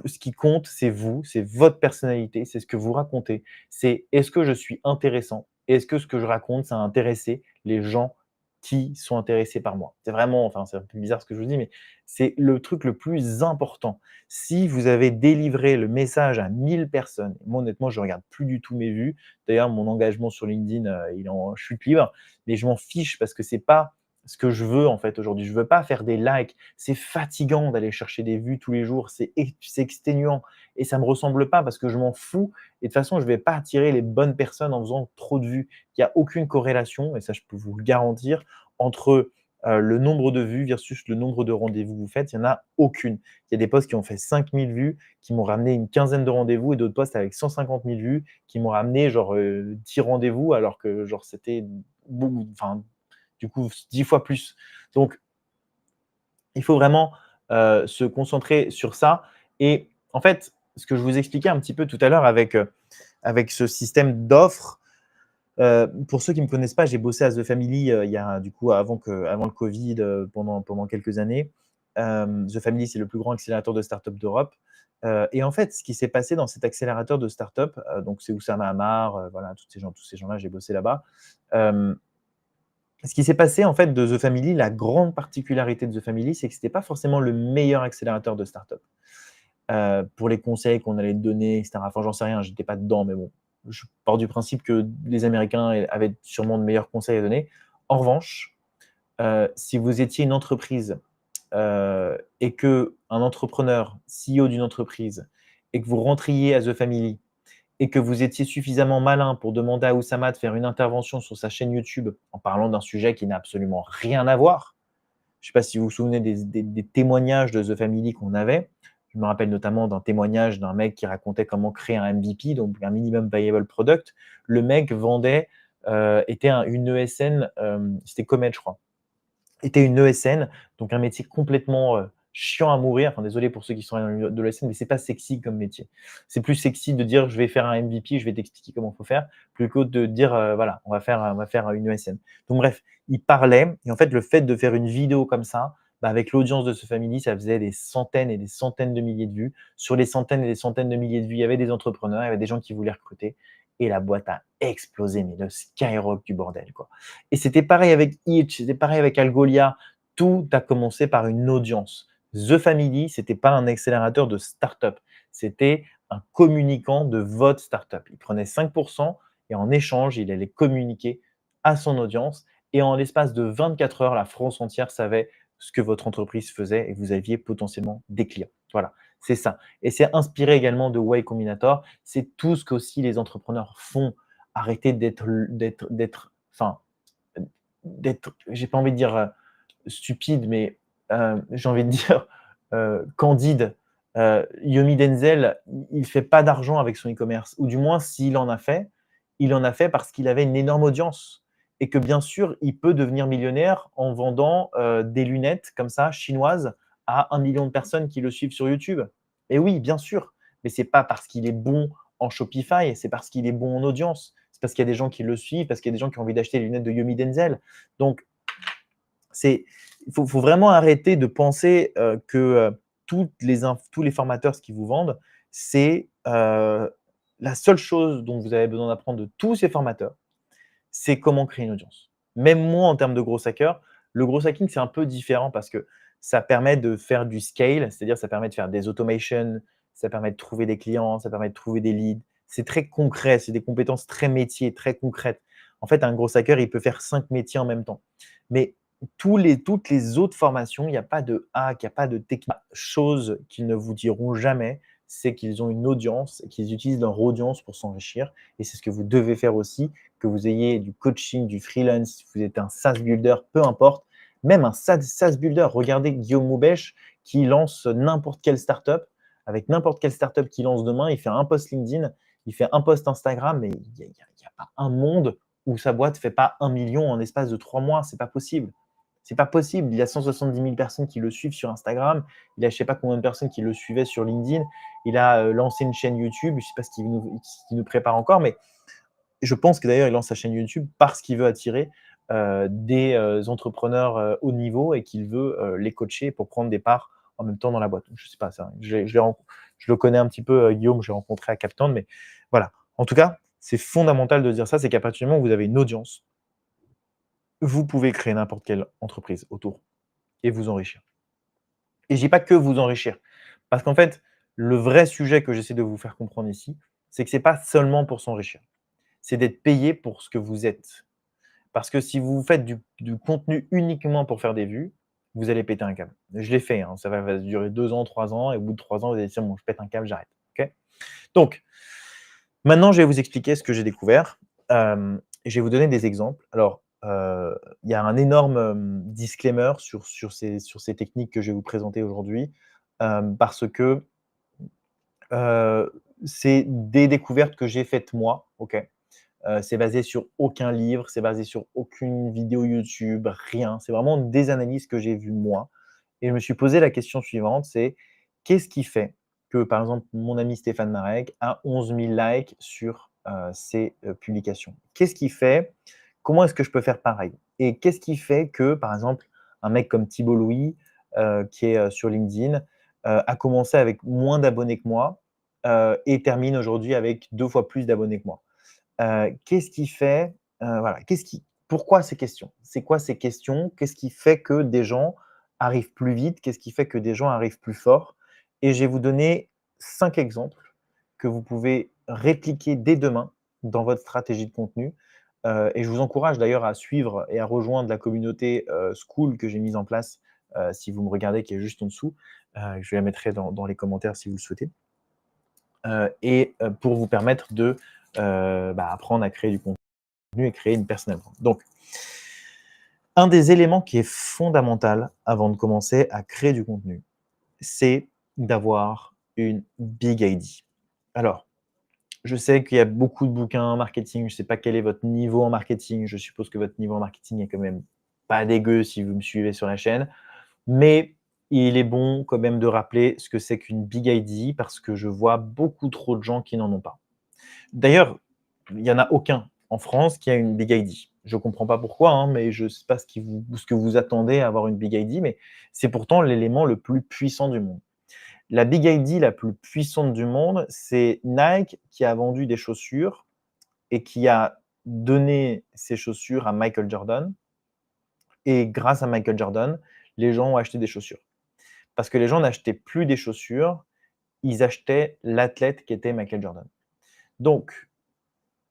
Ce qui compte, c'est vous, c'est votre personnalité, c'est ce que vous racontez. C'est est-ce que je suis intéressant? Est-ce que ce que je raconte, ça a intéressé les gens qui sont intéressés par moi? C'est vraiment, enfin, c'est un peu bizarre ce que je vous dis, mais c'est le truc le plus important. Si vous avez délivré le message à 1000 personnes, moi honnêtement, je ne regarde plus du tout mes vues. D'ailleurs, mon engagement sur LinkedIn, il est en chute libre, mais je m'en fiche parce que c'est pas ce que je veux en fait aujourd'hui. Je veux pas faire des likes. C'est fatigant d'aller chercher des vues tous les jours. C'est exténuant et ça me ressemble pas parce que je m'en fous. Et de toute façon, je vais pas attirer les bonnes personnes en faisant trop de vues. Il y a aucune corrélation et ça, je peux vous le garantir entre le nombre de vues versus le nombre de rendez-vous que vous faites. Il y en a aucune. Il y a des posts qui ont fait 5000 vues, qui m'ont ramené une quinzaine de rendez-vous et d'autres posts avec 150 000 vues qui m'ont ramené genre 10 rendez-vous alors que genre c'était beaucoup, enfin du coup 10 fois plus. Donc, il faut vraiment se concentrer sur ça. Et en fait, ce que je vous expliquais un petit peu tout à l'heure avec ce système d'offres, Pour ceux qui ne me connaissent pas, j'ai bossé à The Family, il y a du coup avant le covid, pendant quelques années. The Family, c'est le plus grand accélérateur de start-up d'Europe, et en fait, ce qui s'est passé dans cet accélérateur de start-up, donc c'est Oussama Ammar, voilà, tous ces gens-là, j'ai bossé là-bas. Hem, Ce qui s'est passé en fait de The Family, la grande particularité de The Family, c'est que c'était pas forcément le meilleur accélérateur de start-up. Pour les conseils qu'on allait te donner, et cetera. Enfin, j'en sais rien, j'étais pas dedans, mais bon, je pars du principe que les Américains avaient sûrement de meilleurs conseils à donner. En revanche, si vous étiez une entreprise, et qu'un entrepreneur, CEO d'une entreprise, et que vous rentriez à The Family et que vous étiez suffisamment malin pour demander à Oussama de faire une intervention sur sa chaîne YouTube en parlant d'un sujet qui n'a absolument rien à voir. Je ne sais pas si vous vous souvenez des témoignages de The Family qu'on avait. Je me rappelle notamment d'un témoignage d'un mec qui racontait comment créer un MVP, donc un minimum viable product. Le mec vendait, était une ESN, c'était Comet, je crois, était une ESN, donc un métier complètement chiant à mourir. Enfin, désolé pour ceux qui sont de l'ESN, mais c'est pas sexy comme métier. C'est plus sexy de dire je vais faire un MVP, je vais t'expliquer comment il faut faire, plutôt que de dire voilà, on va faire une ESN. Donc bref, il parlait, et en fait, le fait de faire une vidéo comme ça, bah, avec l'audience de ce family, ça faisait des centaines et des centaines de milliers de vues. Sur les centaines et des centaines de milliers de vues, il y avait des entrepreneurs, il y avait des gens qui voulaient recruter, et la boîte a explosé, mais le skyrock du bordel, quoi. Et c'était pareil avec Itch, c'était pareil avec Algolia. Tout a commencé par une audience. The Family, c'était pas un accélérateur de start-up, c'était un communicant de votre start-up. Il prenait 5% et en échange, il allait communiquer à son audience. Et en l'espace de 24 heures, la France entière savait ce que votre entreprise faisait et vous aviez potentiellement des clients. Voilà, c'est ça. Et c'est inspiré également de Way Combinator. C'est tout ce qu'aussi les entrepreneurs font. Arrêtez enfin, j'ai pas envie de dire stupide, mais j'ai envie de dire candide. Yomi Denzel, il fait pas d'argent avec son e-commerce, ou du moins s'il en a fait, il en a fait parce qu'il avait une énorme audience et que bien sûr, il peut devenir millionnaire en vendant des lunettes comme ça chinoises à 1 million de personnes qui le suivent sur YouTube. Et oui, bien sûr, mais c'est pas parce qu'il est bon en Shopify, c'est parce qu'il est bon en audience. C'est parce qu'il y a des gens qui le suivent, parce qu'il y a des gens qui ont envie d'acheter les lunettes de Yomi Denzel. Donc, il faut vraiment arrêter de penser que tous les formateurs, ce qu'ils vous vendent, c'est la seule chose dont vous avez besoin d'apprendre de tous ces formateurs, c'est comment créer une audience. Même moi, en termes de gros hacker, le gros hacking, c'est un peu différent parce que ça permet de faire du scale, c'est-à-dire ça permet de faire des automations, ça permet de trouver des clients, ça permet de trouver des leads. C'est très concret, c'est des compétences très métiers, très concrètes. En fait, un gros hacker, il peut faire 5 métiers en même temps. Mais toutes les autres formations, il n'y a pas de hack, il n'y a pas de technique. Chose qu'ils ne vous diront jamais, c'est qu'ils ont une audience et qu'ils utilisent leur audience pour s'enrichir. Et c'est ce que vous devez faire aussi, que vous ayez du coaching, du freelance, si vous êtes un SaaS builder, peu importe. Même un SaaS builder, regardez Guillaume Moubèche qui lance n'importe quelle startup. Avec n'importe quelle startup qu'il lance demain, il fait un post LinkedIn, il fait un post Instagram, mais il n'y a pas un monde où sa boîte ne fait pas 1 million en espace de 3 mois. C'est pas possible. C'est pas possible. Il y a 170 000 personnes qui le suivent sur Instagram. Il a je sais pas combien de personnes qui le suivaient sur LinkedIn. Il a lancé une chaîne YouTube. Je sais pas ce qu'il nous prépare encore, mais je pense que d'ailleurs, il lance sa chaîne YouTube parce qu'il veut attirer des entrepreneurs haut niveau et qu'il veut les coacher pour prendre des parts en même temps dans la boîte. Je sais pas, ça, je le connais un petit peu, Guillaume, je l'ai rencontré à Captain, mais voilà. En tout cas, c'est fondamental de dire ça, c'est qu'à partir du moment où vous avez une audience, vous pouvez créer n'importe quelle entreprise autour et vous enrichir. Et je dis pas que vous enrichir, parce qu'en fait, le vrai sujet que j'essaie de vous faire comprendre ici, c'est que c'est pas seulement pour s'enrichir, c'est d'être payé pour ce que vous êtes. Parce que si vous faites du contenu uniquement pour faire des vues, vous allez péter un câble. Je l'ai fait, hein, ça va durer 2 ans, 3 ans et au bout de 3 ans, vous allez dire: «Bon, je pète un câble, j'arrête». OK? Donc maintenant, je vais vous expliquer ce que j'ai découvert, et je vais vous donner des exemples. Alors, il y a un énorme, disclaimer sur ces techniques que je vais vous présenter aujourd'hui, parce que, c'est des découvertes que j'ai faites moi, OK? C'est basé sur aucun livre, c'est basé sur aucune vidéo YouTube, rien. C'est vraiment des analyses que j'ai vues moi et je me suis posé la question suivante, c'est: qu'est-ce qui fait que, par exemple, mon ami Stéphane Marek a 11 000 likes sur ces publications. Qu'est-ce qui fait Comment est-ce que je peux faire pareil? Et qu'est-ce qui fait que, par exemple, un mec comme Thibault Louis, qui est, sur LinkedIn, a commencé avec moins d'abonnés que moi, et termine aujourd'hui avec 2 fois plus d'abonnés que moi? Qu'est-ce qui fait, voilà, pourquoi ces questions? C'est quoi ces questions? Qu'est-ce qui fait que des gens arrivent plus vite? Qu'est-ce qui fait que des gens arrivent plus fort? Et je vais vous donner 5 exemples que vous pouvez répliquer dès demain dans votre stratégie de contenu. Et je vous encourage d'ailleurs à suivre et à rejoindre la communauté, School que j'ai mise en place, si vous me regardez, qui est juste en dessous. Je la mettrai dans les commentaires si vous le souhaitez. Pour vous permettre de, apprendre à créer du contenu et créer une personal brand. Donc, un des éléments qui est fondamental avant de commencer à créer du contenu, c'est d'avoir une big ID. Alors, je sais qu'il y a beaucoup de bouquins en marketing, je ne sais pas quel est votre niveau en marketing, je suppose que votre niveau en marketing est quand même pas dégueu si vous me suivez sur la chaîne, mais il est bon quand même de rappeler ce que c'est qu'une big ID parce que je vois beaucoup trop de gens qui n'en ont pas. D'ailleurs, il n'y en a aucun en France qui a une big ID. Je ne comprends pas pourquoi, hein, mais je ne sais pas ce que vous attendez à avoir une big ID, mais c'est pourtant l'élément le plus puissant du monde. La big ID la plus puissante du monde, c'est Nike qui a vendu des chaussures et qui a donné ces chaussures à Michael Jordan. Et grâce à Michael Jordan, les gens ont acheté des chaussures. Parce que les gens n'achetaient plus des chaussures, ils achetaient l'athlète qui était Michael Jordan. Donc,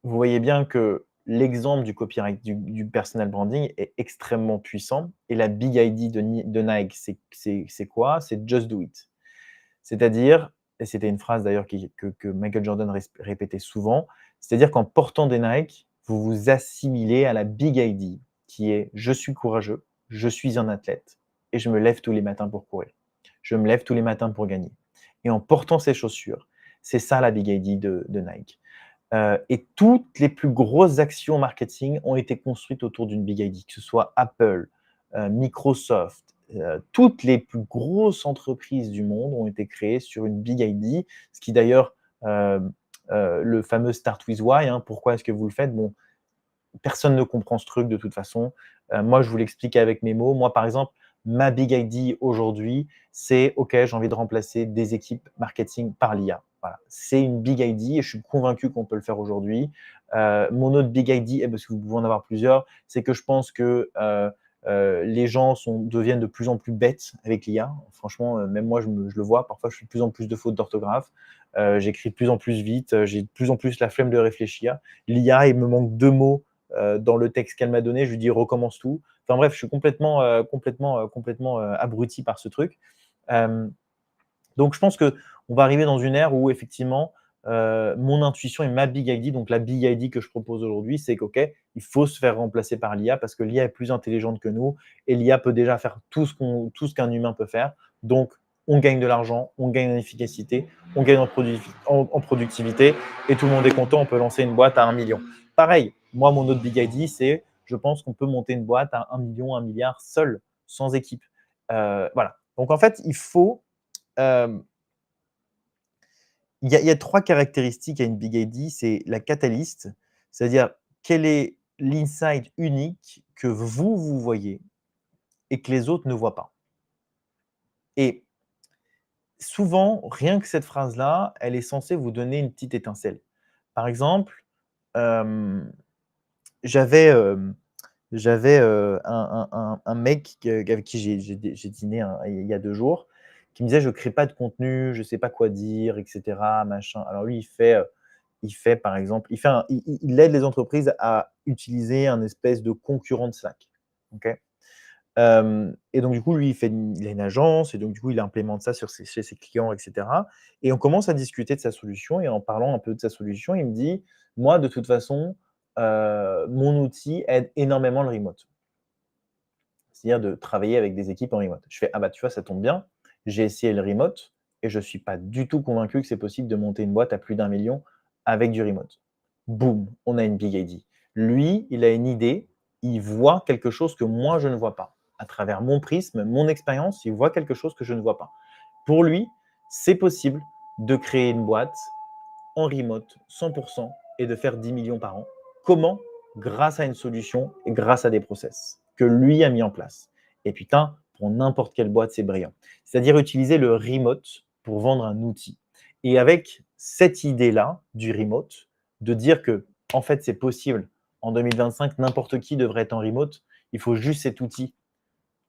vous voyez bien que l'exemple du copyright, du personal branding est extrêmement puissant. Et la big ID de Nike, c'est quoi? C'est just do it. C'est-à-dire, et c'était une phrase d'ailleurs que Michael Jordan répétait souvent, c'est-à-dire qu'en portant des Nike, vous vous assimilez à la big ID qui est je suis courageux, je suis un athlète et je me lève tous les matins pour courir. Je me lève tous les matins pour gagner. Et en portant ces chaussures, c'est ça la big ID de Nike. Et toutes les plus grosses actions marketing ont été construites autour d'une big ID, que ce soit Apple, Microsoft, toutes les plus grosses entreprises du monde ont été créées sur une big ID, ce qui d'ailleurs, le fameux Start with Why, hein, pourquoi est-ce que vous le faites? Bon, personne ne comprend ce truc de toute façon. Moi, je vous l'explique avec mes mots. Moi, par exemple, ma big ID aujourd'hui, c'est OK, j'ai envie de remplacer des équipes marketing par l'IA. Voilà. C'est une big ID et je suis convaincu qu'on peut le faire aujourd'hui. Mon autre big ID, parce que vous pouvez en avoir plusieurs, c'est que je pense que les gens deviennent de plus en plus bêtes avec l'IA. Franchement, même moi, je le vois. Parfois, je fais de plus en plus de fautes d'orthographe. J'écris de plus en plus vite. J'ai de plus en plus la flemme de réfléchir. L'IA, il me manque 2 mots dans le texte qu'elle m'a donné, je lui dis recommence tout. Enfin bref, je suis complètement abruti par ce truc. Donc je pense qu'on va arriver dans une ère où effectivement mon intuition et ma big ID, donc la big ID que je propose aujourd'hui, c'est qu'ok, il faut se faire remplacer par l'IA parce que l'IA est plus intelligente que nous et l'IA peut déjà faire tout ce qu'un humain peut faire. Donc on gagne de l'argent, on gagne en efficacité, on gagne en productivité et tout le monde est content, on peut lancer une boîte à 1 million. Pareil, moi mon autre big ID, c'est je pense qu'on peut monter une boîte à 1 million, 1 milliard seul, sans équipe. Voilà. Donc en fait, euh, il y a 3 caractéristiques à une big ID. C'est la catalyste, c'est-à-dire quel est l'insight unique que vous voyez et que les autres ne voient pas. Et souvent, rien que cette phrase-là, elle est censée vous donner une petite étincelle. Par exemple, hem, j'avais, hem, j'avais un mec avec qui j'ai dîné il y a 2 jours, qui me disait: «Je crée pas de contenu, je sais pas quoi dire et cetera, machin». Alors lui, il fait par exemple, il aide les entreprises à utiliser un espèce de concurrent de Slack, OK? Et donc du coup, lui, il a une agence et donc du coup, il implémente ça chez ses clients et cetera et on commence à discuter de sa solution et en parlant un peu de sa solution, il me dit: «Moi, de toute façon, mon outil aide énormément le remote». C'est-à-dire de travailler avec des équipes en remote. Je fais: «Ah bah, tu vois, ça tombe bien, j'ai essayé le remote et je suis pas du tout convaincu que c'est possible de monter une boîte à plus d'1 million avec du remote». Boum, on a une big ID. Lui, il a une idée, il voit quelque chose que moi je ne vois pas. À travers mon prisme, mon expérience, il voit quelque chose que je ne vois pas. Pour lui, c'est possible de créer une boîte en remote 100 et de faire 10 millions par an. Comment? Grâce à une solution et grâce à des process que lui a mis en place. Et putain, pour n'importe quelle boîte, c'est brillant. C'est-à-dire utiliser le remote pour vendre un outil. Et avec cette idée-là du remote, de dire que en fait c'est possible en 2025, n'importe qui devrait être en remote, il faut juste cet outil.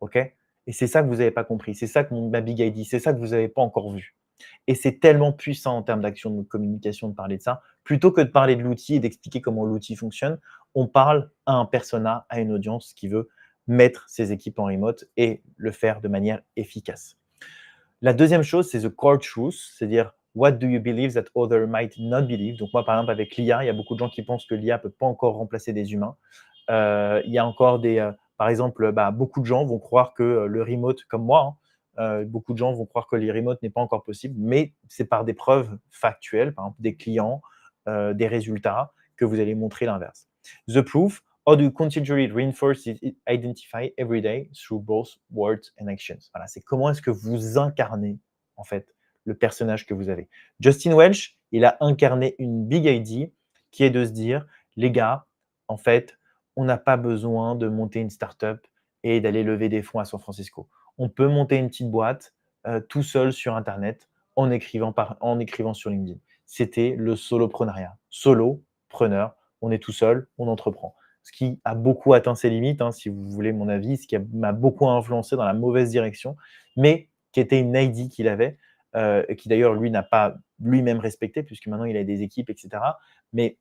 OK? Et c'est ça que vous n'avez pas compris. C'est ça que ma Big ID, c'est ça que vous n'avez pas encore vu. Et c'est tellement puissant en termes d'action de communication de parler de ça. Plutôt que de parler de l'outil et d'expliquer comment l'outil fonctionne, on parle à un persona, à une audience qui veut mettre ses équipes en remote et le faire de manière efficace. La deuxième chose, c'est the core truth, c'est-à-dire what do you believe that others might not believe. Donc moi, par exemple, avec l'IA, il y a beaucoup de gens qui pensent que l'IA ne peut pas encore remplacer des humains. Il y a encore par exemple, beaucoup de gens vont croire que le remote, comme moi, hein, beaucoup de gens vont croire que le remote n'est pas encore possible, mais c'est par des preuves factuelles, par exemple des clients, des résultats, que vous allez montrer l'inverse. The proof, how do you continually reinforce it, identify every day through both words and actions. Voilà, c'est comment est-ce que vous incarnez, en fait, le personnage que vous avez. Justin Welch, il a incarné une big idea qui est de se dire, les gars, en fait, on n'a pas besoin de monter une startup et d'aller lever des fonds à San Francisco. On peut monter une petite boîte tout seul sur Internet en écrivant sur LinkedIn. C'était le soloprenariat. Solopreneur, on est tout seul, on entreprend. Ce qui a beaucoup atteint ses limites, hein, si vous voulez mon avis, ce qui m'a beaucoup influencé dans la mauvaise direction, mais qui était une idée qu'il avait, et qui d'ailleurs, lui, n'a pas lui-même respecté, puisque maintenant, il a des équipes, etc. Mais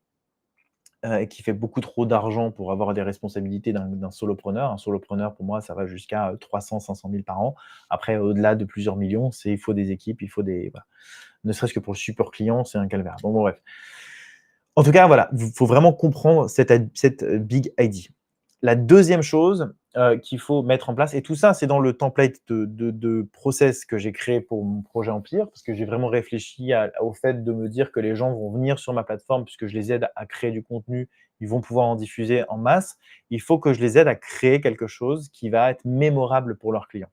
et qui fait beaucoup trop d'argent pour avoir des responsabilités d'un solopreneur. Un solopreneur, pour moi, ça va jusqu'à 300-500 000 par an. Après, au-delà de plusieurs millions, il faut des équipes, il faut des… Voilà. Ne serait-ce que pour le support client, c'est un calvaire. Bon, bref. En tout cas, voilà, il faut vraiment comprendre cette big ID. La deuxième chose qu'il faut mettre en place, et tout ça, c'est dans le template de process que j'ai créé pour mon projet Empire, parce que j'ai vraiment réfléchi au fait de me dire que les gens vont venir sur ma plateforme, puisque je les aide à créer du contenu, ils vont pouvoir en diffuser en masse. Il faut que je les aide à créer quelque chose qui va être mémorable pour leurs clients.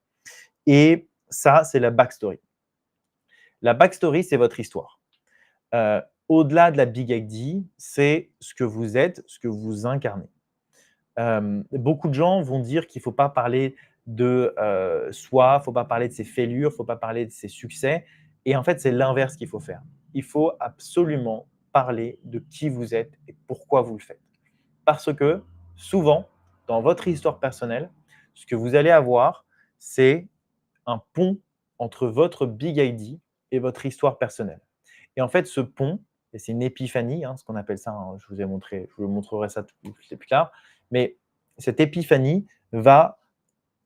Et ça, c'est la backstory. La backstory, c'est votre histoire. Au-delà de la big ID, c'est ce que vous êtes, ce que vous incarnez. Beaucoup de gens vont dire qu'il ne faut pas parler de soi, il ne faut pas parler de ses fêlures, il ne faut pas parler de ses succès. Et en fait, c'est l'inverse qu'il faut faire. Il faut absolument parler de qui vous êtes et pourquoi vous le faites. Parce que souvent, dans votre histoire personnelle, ce que vous allez avoir, c'est un pont entre votre big ID et votre histoire personnelle. Et en fait, ce pont, et c'est une épiphanie, hein, ce qu'on appelle ça, hein, je vous montrerai ça plus tard, mais cette épiphanie va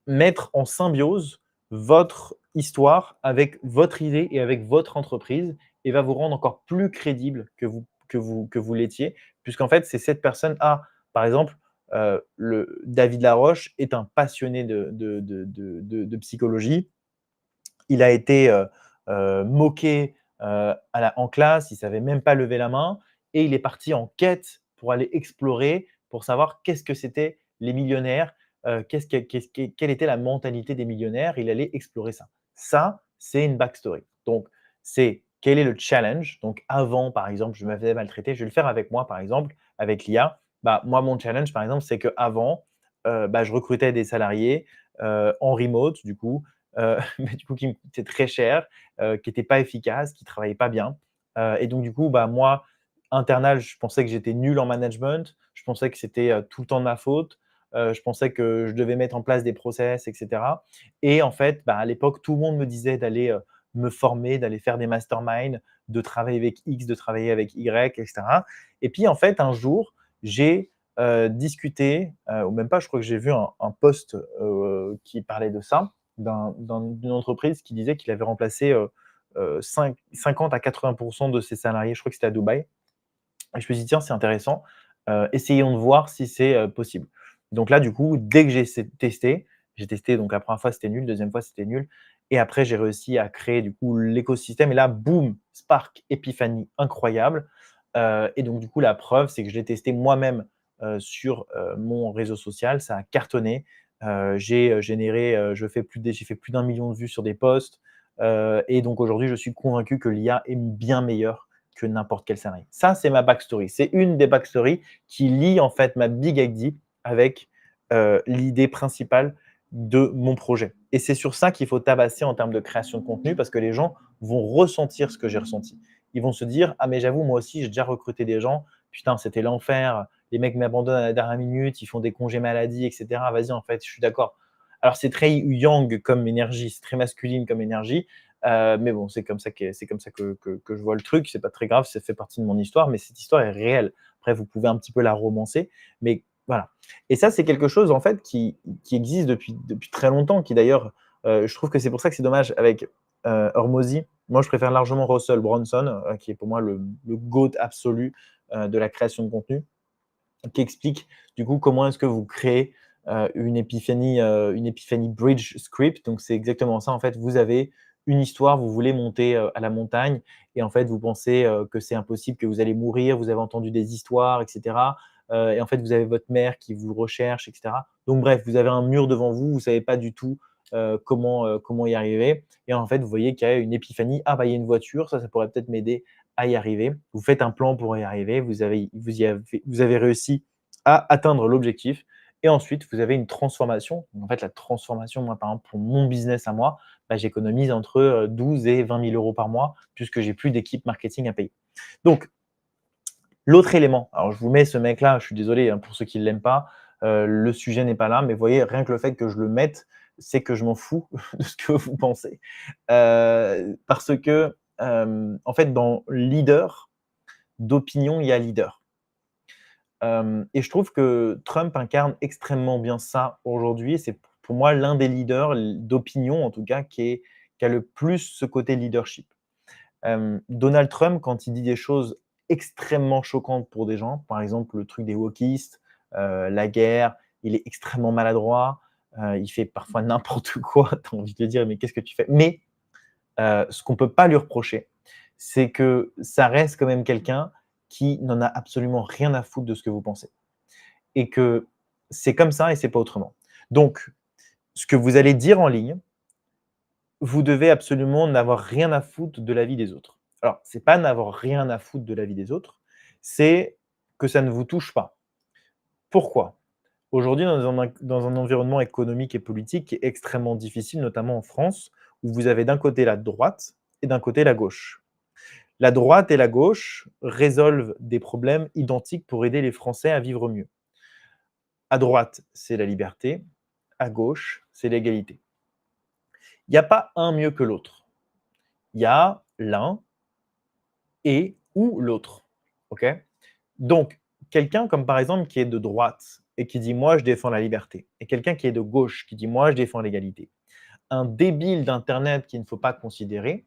mettre en symbiose votre histoire avec votre idée et avec votre entreprise et va vous rendre encore plus crédible que vous l'étiez, puisqu'en fait, c'est cette personne, par exemple, David Laroche est un passionné de psychologie. Il a été moqué en classe, il ne savait même pas lever la main et il est parti en quête pour aller explorer, pour savoir qu'est-ce que c'était les millionnaires, quelle était la mentalité des millionnaires. Il allait explorer ça. Ça, c'est une backstory. Donc, c'est quel est le challenge. Donc, avant, par exemple, je me faisais maltraiter. Je vais le faire avec moi, par exemple, avec l'IA. Moi, mon challenge, par exemple, c'est qu'avant, je recrutais des salariés en remote, du coup, mais du coup qui me coûtait très cher, qui n'était pas efficace, qui ne travaillait pas bien. Et donc du coup, moi, internal, je pensais que j'étais nul en management, je pensais que c'était tout le temps de ma faute, je pensais que je devais mettre en place des process, etc. Et en fait, à l'époque, tout le monde me disait d'aller me former, d'aller faire des masterminds, de travailler avec X, de travailler avec Y, etc. Et puis en fait, un jour, j'ai discuté, ou même pas, je crois que j'ai vu un post qui parlait de ça, d'une entreprise qui disait qu'il avait remplacé 50 à 80% de ses salariés. Je crois que c'était à Dubaï. Et je me suis dit, tiens, c'est intéressant. Essayons de voir si c'est possible. Donc là, du coup, dès que j'ai testé, donc la première fois c'était nul, deuxième fois c'était nul. Et après, j'ai réussi à créer du coup l'écosystème. Et là, boum, Spark, épiphanie incroyable. Et donc, du coup, la preuve, c'est que je l'ai testé moi-même sur mon réseau social. Ça a cartonné. J'ai généré, j'ai fait plus d'1 million de vues sur des posts. Et donc aujourd'hui, je suis convaincu que l'IA est bien meilleure que n'importe quel salarié. Ça, c'est ma backstory. C'est une des backstories qui lie en fait ma big idea avec l'idée principale de mon projet. Et c'est sur ça qu'il faut tabasser en termes de création de contenu parce que les gens vont ressentir ce que j'ai ressenti. Ils vont se dire: ah mais j'avoue, moi aussi, j'ai déjà recruté des gens. Putain, c'était l'enfer. Les mecs m'abandonnent à la dernière minute, ils font des congés maladie, etc. Vas-y, en fait, je suis d'accord. Alors, c'est très yang comme énergie, c'est très masculine comme énergie. Mais bon, c'est comme ça que je vois le truc. C'est pas très grave, ça fait partie de mon histoire, mais cette histoire est réelle. Après, vous pouvez un petit peu la romancer, mais voilà. Et ça, c'est quelque chose en fait qui existe depuis très longtemps, qui d'ailleurs, je trouve que c'est pour ça que c'est dommage avec Hormozy. Moi, je préfère largement Russell Brunson, qui est pour moi le GOAT absolu de la création de contenu, qui explique du coup comment est-ce que vous créez une épiphanie bridge script. Donc c'est exactement ça. En fait, vous avez une histoire, vous voulez monter à la montagne et en fait vous pensez que c'est impossible, que vous allez mourir, vous avez entendu des histoires, etc. Et en fait vous avez votre mère qui vous recherche, etc. Donc bref, vous avez un mur devant vous, vous ne savez pas du tout comment y arriver. Et en fait, vous voyez qu'il y a une épiphanie. Ah bah il y a une voiture, ça pourrait peut-être m'aider à y arriver. Vous faites un plan pour y arriver, vous avez réussi à atteindre l'objectif et ensuite vous avez une transformation. En fait, la transformation, moi, par exemple, pour mon business à moi, bah, j'économise entre 12 et 20 000 euros par mois puisque j'ai plus d'équipe marketing à payer. Donc, l'autre élément, alors je vous mets ce mec-là, je suis désolé hein, pour ceux qui ne l'aiment pas, le sujet n'est pas là, mais vous voyez, rien que le fait que je le mette, c'est que je m'en fous de ce que vous pensez. Parce que, en fait, dans leader d'opinion, il y a leader. Et je trouve que Trump incarne extrêmement bien ça aujourd'hui. C'est pour moi l'un des leaders d'opinion, en tout cas, qui a le plus ce côté leadership. Donald Trump, quand il dit des choses extrêmement choquantes pour des gens, par exemple le truc des wokistes, la guerre, il est extrêmement maladroit, il fait parfois n'importe quoi, tu as envie de dire: «Mais qu'est-ce que tu fais?» Mais ce qu'on ne peut pas lui reprocher, c'est que ça reste quand même quelqu'un qui n'en a absolument rien à foutre de ce que vous pensez et que c'est comme ça et c'est pas autrement. Donc, ce que vous allez dire en ligne, vous devez absolument n'avoir rien à foutre de la vie des autres. Alors, c'est pas n'avoir rien à foutre de la vie des autres, c'est que ça ne vous touche pas. Pourquoi? Aujourd'hui, dans un environnement économique et politique qui est extrêmement difficile, notamment en France, où vous avez d'un côté la droite et d'un côté la gauche. La droite et la gauche résolvent des problèmes identiques pour aider les Français à vivre mieux. À droite, c'est la liberté, à gauche, c'est l'égalité. Il n'y a pas un mieux que l'autre. Il y a l'un et ou l'autre. OK? Donc, quelqu'un comme par exemple qui est de droite et qui dit: «Moi, je défends la liberté» et quelqu'un qui est de gauche qui dit: «Moi, je défends l'égalité». Un débile d'internet qu'il ne faut pas considérer,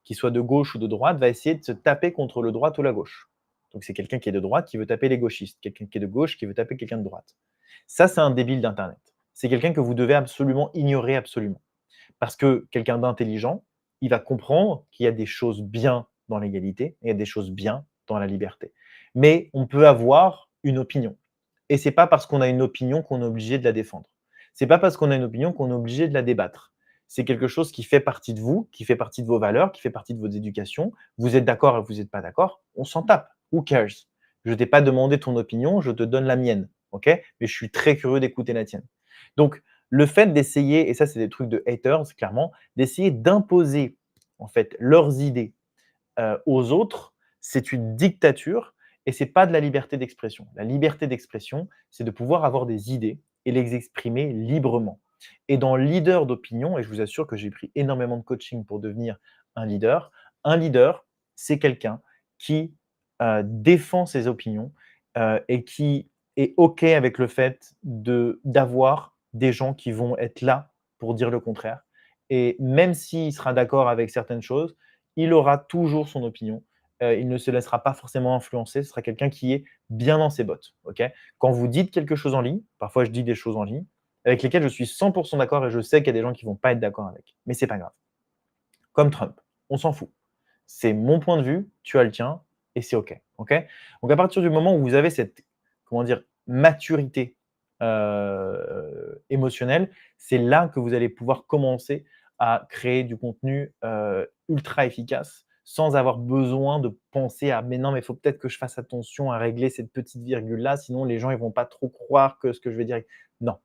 qu'il soit de gauche ou de droite, va essayer de se taper contre le droite ou la gauche. Donc c'est quelqu'un qui est de droite qui veut taper les gauchistes, quelqu'un qui est de gauche qui veut taper quelqu'un de droite. Ça, c'est un débile d'internet. C'est quelqu'un que vous devez absolument ignorer absolument. Parce que quelqu'un d'intelligent, il va comprendre qu'il y a des choses bien dans l'égalité et il y a des choses bien dans la liberté. Mais on peut avoir une opinion. Et c'est pas parce qu'on a une opinion qu'on est obligé de la défendre. C'est pas parce qu'on a une opinion qu'on est obligé de la débattre. C'est quelque chose qui fait partie de vous, qui fait partie de vos valeurs, qui fait partie de votre éducation. Vous êtes d'accord et vous n'êtes pas d'accord, on s'en tape. Who cares? Je t'ai pas demandé ton opinion, je te donne la mienne, OK? Mais je suis très curieux d'écouter la tienne. Donc le fait d'essayer, et ça c'est des trucs de haters clairement, d'essayer d'imposer en fait leurs idées aux autres, c'est une dictature et c'est pas de la liberté d'expression. La liberté d'expression, c'est de pouvoir avoir des idées et les exprimer librement. Et dans leader d'opinion, et je vous assure que j'ai pris énormément de coaching pour devenir un leader, c'est quelqu'un qui défend ses opinions et qui est OK avec le fait d'avoir des gens qui vont être là pour dire le contraire. Et même s'il sera d'accord avec certaines choses, il aura toujours son opinion. Il ne se laissera pas forcément influencer. Ce sera quelqu'un qui est bien dans ses bottes. OK? Quand vous dites quelque chose en ligne, parfois je dis des choses en ligne, avec lesquelles je suis 100% d'accord et je sais qu'il y a des gens qui ne vont pas être d'accord avec. Mais c'est pas grave. Comme Trump, on s'en fout. C'est mon point de vue, tu as le tien et c'est OK. OK? Donc à partir du moment où vous avez cette, comment dire, maturité émotionnelle, c'est là que vous allez pouvoir commencer à créer du contenu ultra efficace sans avoir besoin de penser à: «Mais non, mais il faut peut-être que je fasse attention à régler cette petite virgule-là, sinon les gens ils vont pas trop croire que ce que je vais dire est» non.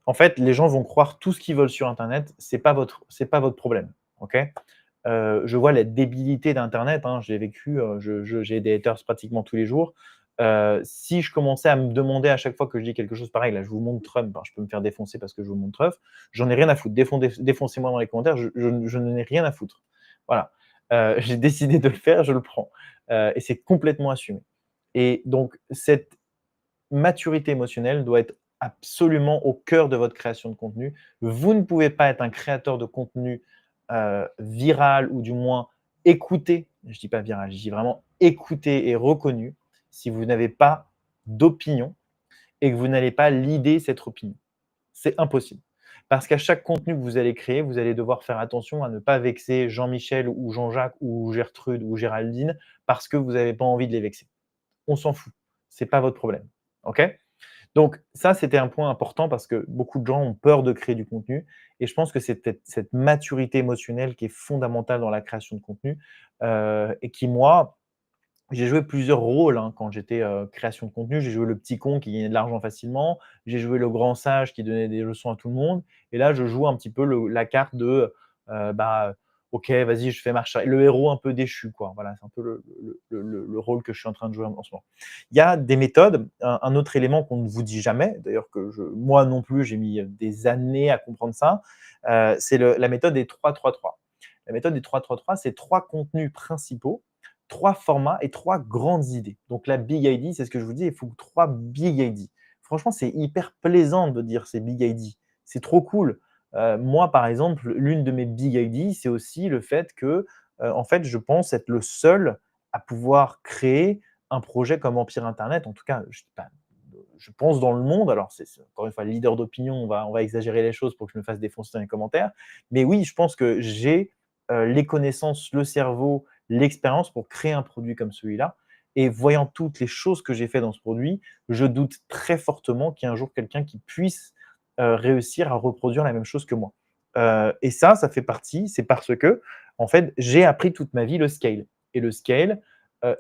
En fait, les gens vont croire tout ce qu'ils veulent sur internet, c'est pas votre problème, OK? Je vois la débilité d'internet, hein, je l'ai vécu, j'ai des haters pratiquement tous les jours. Si je commençais à me demander à chaque fois que je dis quelque chose pareil, là, je vous montre Trump, hein, je peux me faire défoncer parce que je vous montre Trump, j'en ai rien à foutre. Défoncez-moi dans les commentaires, je n'en ai rien à foutre. Voilà. J'ai décidé de le faire, je le prends, et c'est complètement assumé et donc cette maturité émotionnelle doit être absolument au cœur de votre création de contenu. Vous ne pouvez pas être un créateur de contenu viral ou du moins écouté, je ne dis pas viral, je dis vraiment écouté et reconnu si vous n'avez pas d'opinion et que vous n'allez pas leader cette opinion. C'est impossible. Parce qu'à chaque contenu que vous allez créer, vous allez devoir faire attention à ne pas vexer Jean-Michel ou Jean-Jacques ou Gertrude ou Géraldine parce que vous n'avez pas envie de les vexer. On s'en fout. Ce n'est pas votre problème. OK? Donc ça, c'était un point important parce que beaucoup de gens ont peur de créer du contenu et je pense que c'est peut-être cette maturité émotionnelle qui est fondamentale dans la création de contenu, et qui moi, j'ai joué plusieurs rôles, hein, quand j'étais, création de contenu. J'ai joué le petit con qui gagnait de l'argent facilement, j'ai joué le grand sage qui donnait des leçons à tout le monde et là, je joue un petit peu la carte de, bah, OK, vas-y, je fais marche arri le héros un peu déchu, quoi. Voilà, c'est un peu le rôle que je suis en train de jouer en ce moment. Il y a des méthodes, un autre élément qu'on ne vous dit jamais, d'ailleurs que moi non plus, j'ai mis, des années à comprendre ça, c'est la méthode des 3-3-3. La méthode des 3-3-3, c'est 3 contenus principaux, 3 formats et 3 grandes idées. Donc la big idea, c'est ce que je vous dis, il faut 3 big ideas. Franchement, c'est hyper plaisant de dire ces big ideas. C'est trop cool. Moi, par exemple, l'une de mes big ideas, c'est aussi le fait que, en fait, je pense être le seul à pouvoir créer un projet comme Empire Internet. En tout cas, je dis pas je pense dans le monde, alors c'est encore une fois leader d'opinion, on va exagérer les choses pour que je me fasse défoncer dans les commentaires. Mais oui, je pense que j'ai, les connaissances, le cerveau, l'expérience pour créer un produit comme celui-là et voyant toutes les choses que j'ai fait dans ce produit, je doute très fortement qu'il y ait un jour quelqu'un qui puisse, réussir à reproduire la même chose que moi. Et ça fait partie c'est parce que, en fait, j'ai appris toute ma vie le scale et le scale,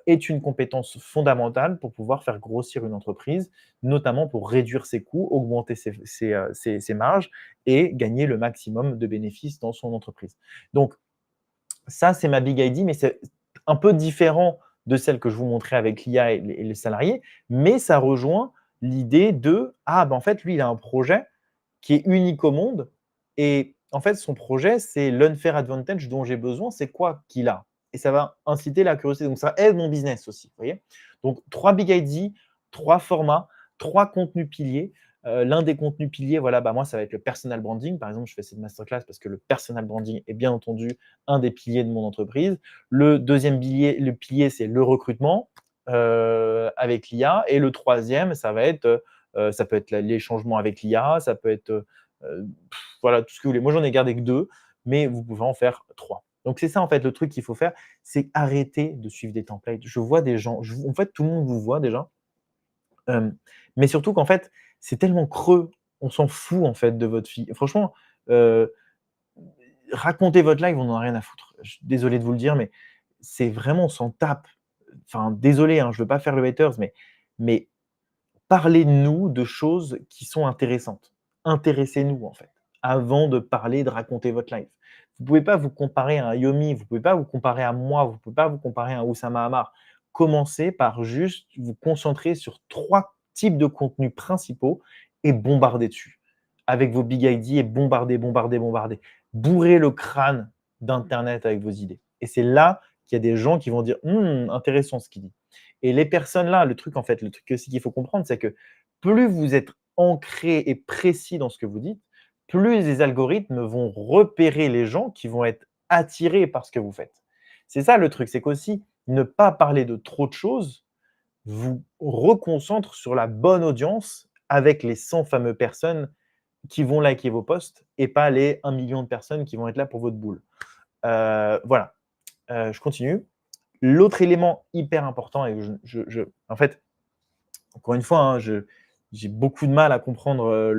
est une compétence fondamentale pour pouvoir faire grossir une entreprise, notamment pour réduire ses coûts, augmenter ses marges et gagner le maximum de bénéfices dans son entreprise. Donc ça, c'est ma big idea, mais c'est un peu différent de celle que je vous montrais avec l'IA et les salariés, mais ça rejoint l'idée de: «Ah, bah, en fait, lui, il a un projet qui est unique au monde et en fait, son projet, c'est l'unfair advantage dont j'ai besoin, c'est quoi qu'il a?» Et ça va inciter la curiosité, donc ça aide mon business aussi, vous voyez? Donc 3 big ideas, 3 formats, 3 contenus piliers. L'un des contenus piliers, voilà, bah, moi, ça va être le personal branding. Par exemple, je fais cette masterclass parce que le personal branding est bien entendu un des piliers de mon entreprise. Le deuxième pilier, c'est le recrutement, avec l'IA et le troisième, ça va être, ça peut être les changements avec l'IA, ça peut être, voilà, tout ce que vous voulez. Moi, j'en ai gardé que 2, mais vous pouvez en faire 3. Donc c'est ça, en fait, le truc qu'il faut faire, c'est arrêter de suivre des templates. Je vois des gens en fait, tout le monde vous voit déjà, hem, mais surtout qu'en fait, c'est tellement creux, on s'en fout, en fait, de votre vie. Franchement, heu, racontez votre live, on en a rien à foutre. Je suis désolé de vous le dire, mais c'est vraiment on s'en tape. Enfin, désolé, hein, je veux pas faire le haters, mais parlez-nous de choses qui sont intéressantes. Intéressez-nous, en fait, avant de parler, de raconter votre life. Vous ne pouvez pas vous comparer à un Yomi, vous ne pouvez pas vous comparer à moi, vous ne pouvez pas vous comparer à un Oussama Hamar. Commencez par juste vous concentrer sur 3 types de contenus principaux et bombarder dessus. Avec vos big ideas et bombarder, bombarder, bombarder. Bourrez le crâne d'internet avec vos idées et c'est là qu'il y a des gens qui vont dire: Intéressant ce qu'il dit». Et les personnes là, le truc en fait, le truc aussi qu'il faut comprendre, c'est que plus vous êtes ancré et précis dans ce que vous dites, plus les algorithmes vont repérer les gens qui vont être attirés par ce que vous faites. C'est ça le truc, c'est qu'aussi ne pas parler de trop de choses vous reconcentre sur la bonne audience avec les 100 fameux personnes qui vont liker vos posts et pas les 1 million de personnes qui vont être là pour votre boule. Voilà, je continue. L'autre élément hyper important et en fait, encore une fois, hein, j'ai beaucoup de mal à comprendre,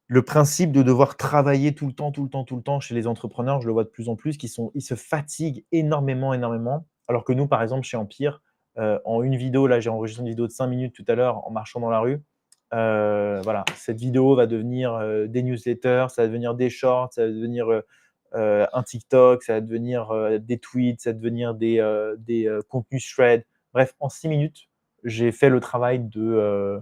Le principe de devoir travailler tout le temps, tout le temps, tout le temps chez les entrepreneurs, je le vois de plus en plus, ils se fatiguent énormément, énormément. Alors que nous, par exemple, chez Empire, en une vidéo, là, j'ai enregistré une vidéo de 5 minutes tout à l'heure en marchant dans la rue. Voilà, cette vidéo va devenir, des newsletters, ça va devenir des shorts, ça va devenir, un TikTok, ça va devenir, des tweets, ça va devenir des contenus threads. Bref, en 6 minutes, j'ai fait le travail de,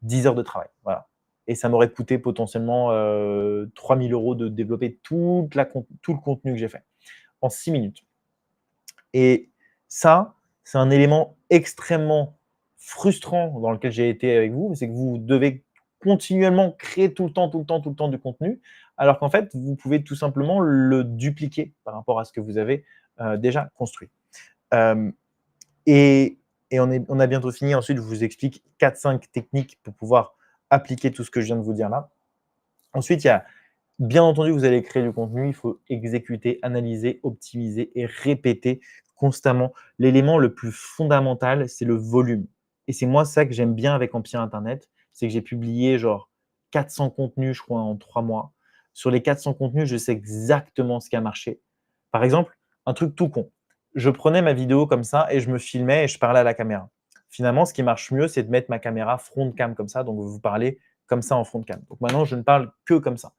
10 heures de travail, voilà, et ça m'aurait coûté potentiellement, 3 000 € de développer tout le contenu que j'ai fait, en 6 minutes, et ça, c'est un élément extrêmement frustrant dans lequel j'ai été avec vous, c'est que vous devez continuellement créer tout le temps, tout le temps, tout le temps du contenu, alors qu'en fait, vous pouvez tout simplement le dupliquer par rapport à ce que vous avez, déjà construit. Hem et on a bientôt fini. Ensuite, je vous explique 4-5 techniques pour pouvoir appliquer tout ce que je viens de vous dire là. Ensuite, il y a bien entendu, vous allez créer du contenu, il faut exécuter, analyser, optimiser et répéter constamment. L'élément le plus fondamental, c'est le volume, et c'est moi ça que j'aime bien avec Empire Internet, c'est que j'ai publié genre 400 contenus, je crois, en 3 mois. Sur les 400 contenus, je sais exactement ce qui a marché. Par exemple, un truc tout con, je prenais ma vidéo comme ça et je me filmais et je parlais à la caméra. Finalement, ce qui marche mieux, c'est de mettre ma caméra front cam comme ça, donc vous parlez comme ça en front cam. Donc maintenant, je ne parle que comme ça.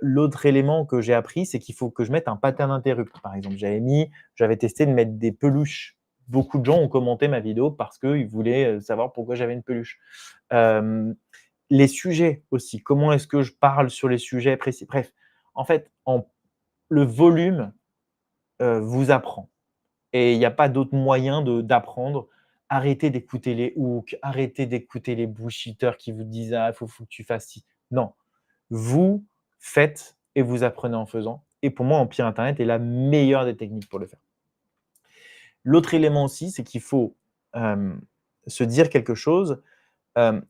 L'autre élément que j'ai appris, c'est qu'il faut que je mette un pattern interrupt. Par exemple, j'avais testé de mettre des peluches. Beaucoup de gens ont commenté ma vidéo parce qu'ils voulaient savoir pourquoi j'avais une peluche. Hem, les sujets aussi, comment est-ce que je parle sur les sujets précis? Bref, en fait, le volume, vous apprend, et il n'y a pas d'autre moyen d'apprendre. Arrêtez d'écouter les hooks, arrêtez d'écouter les bullshitters qui vous disent: «Ah, faut que tu fasses ci». Non, vous faites et vous apprenez en faisant, et pour moi, Empire Internet est la meilleure des techniques pour le faire. L'autre élément aussi, c'est qu'il faut, hem, se dire quelque chose,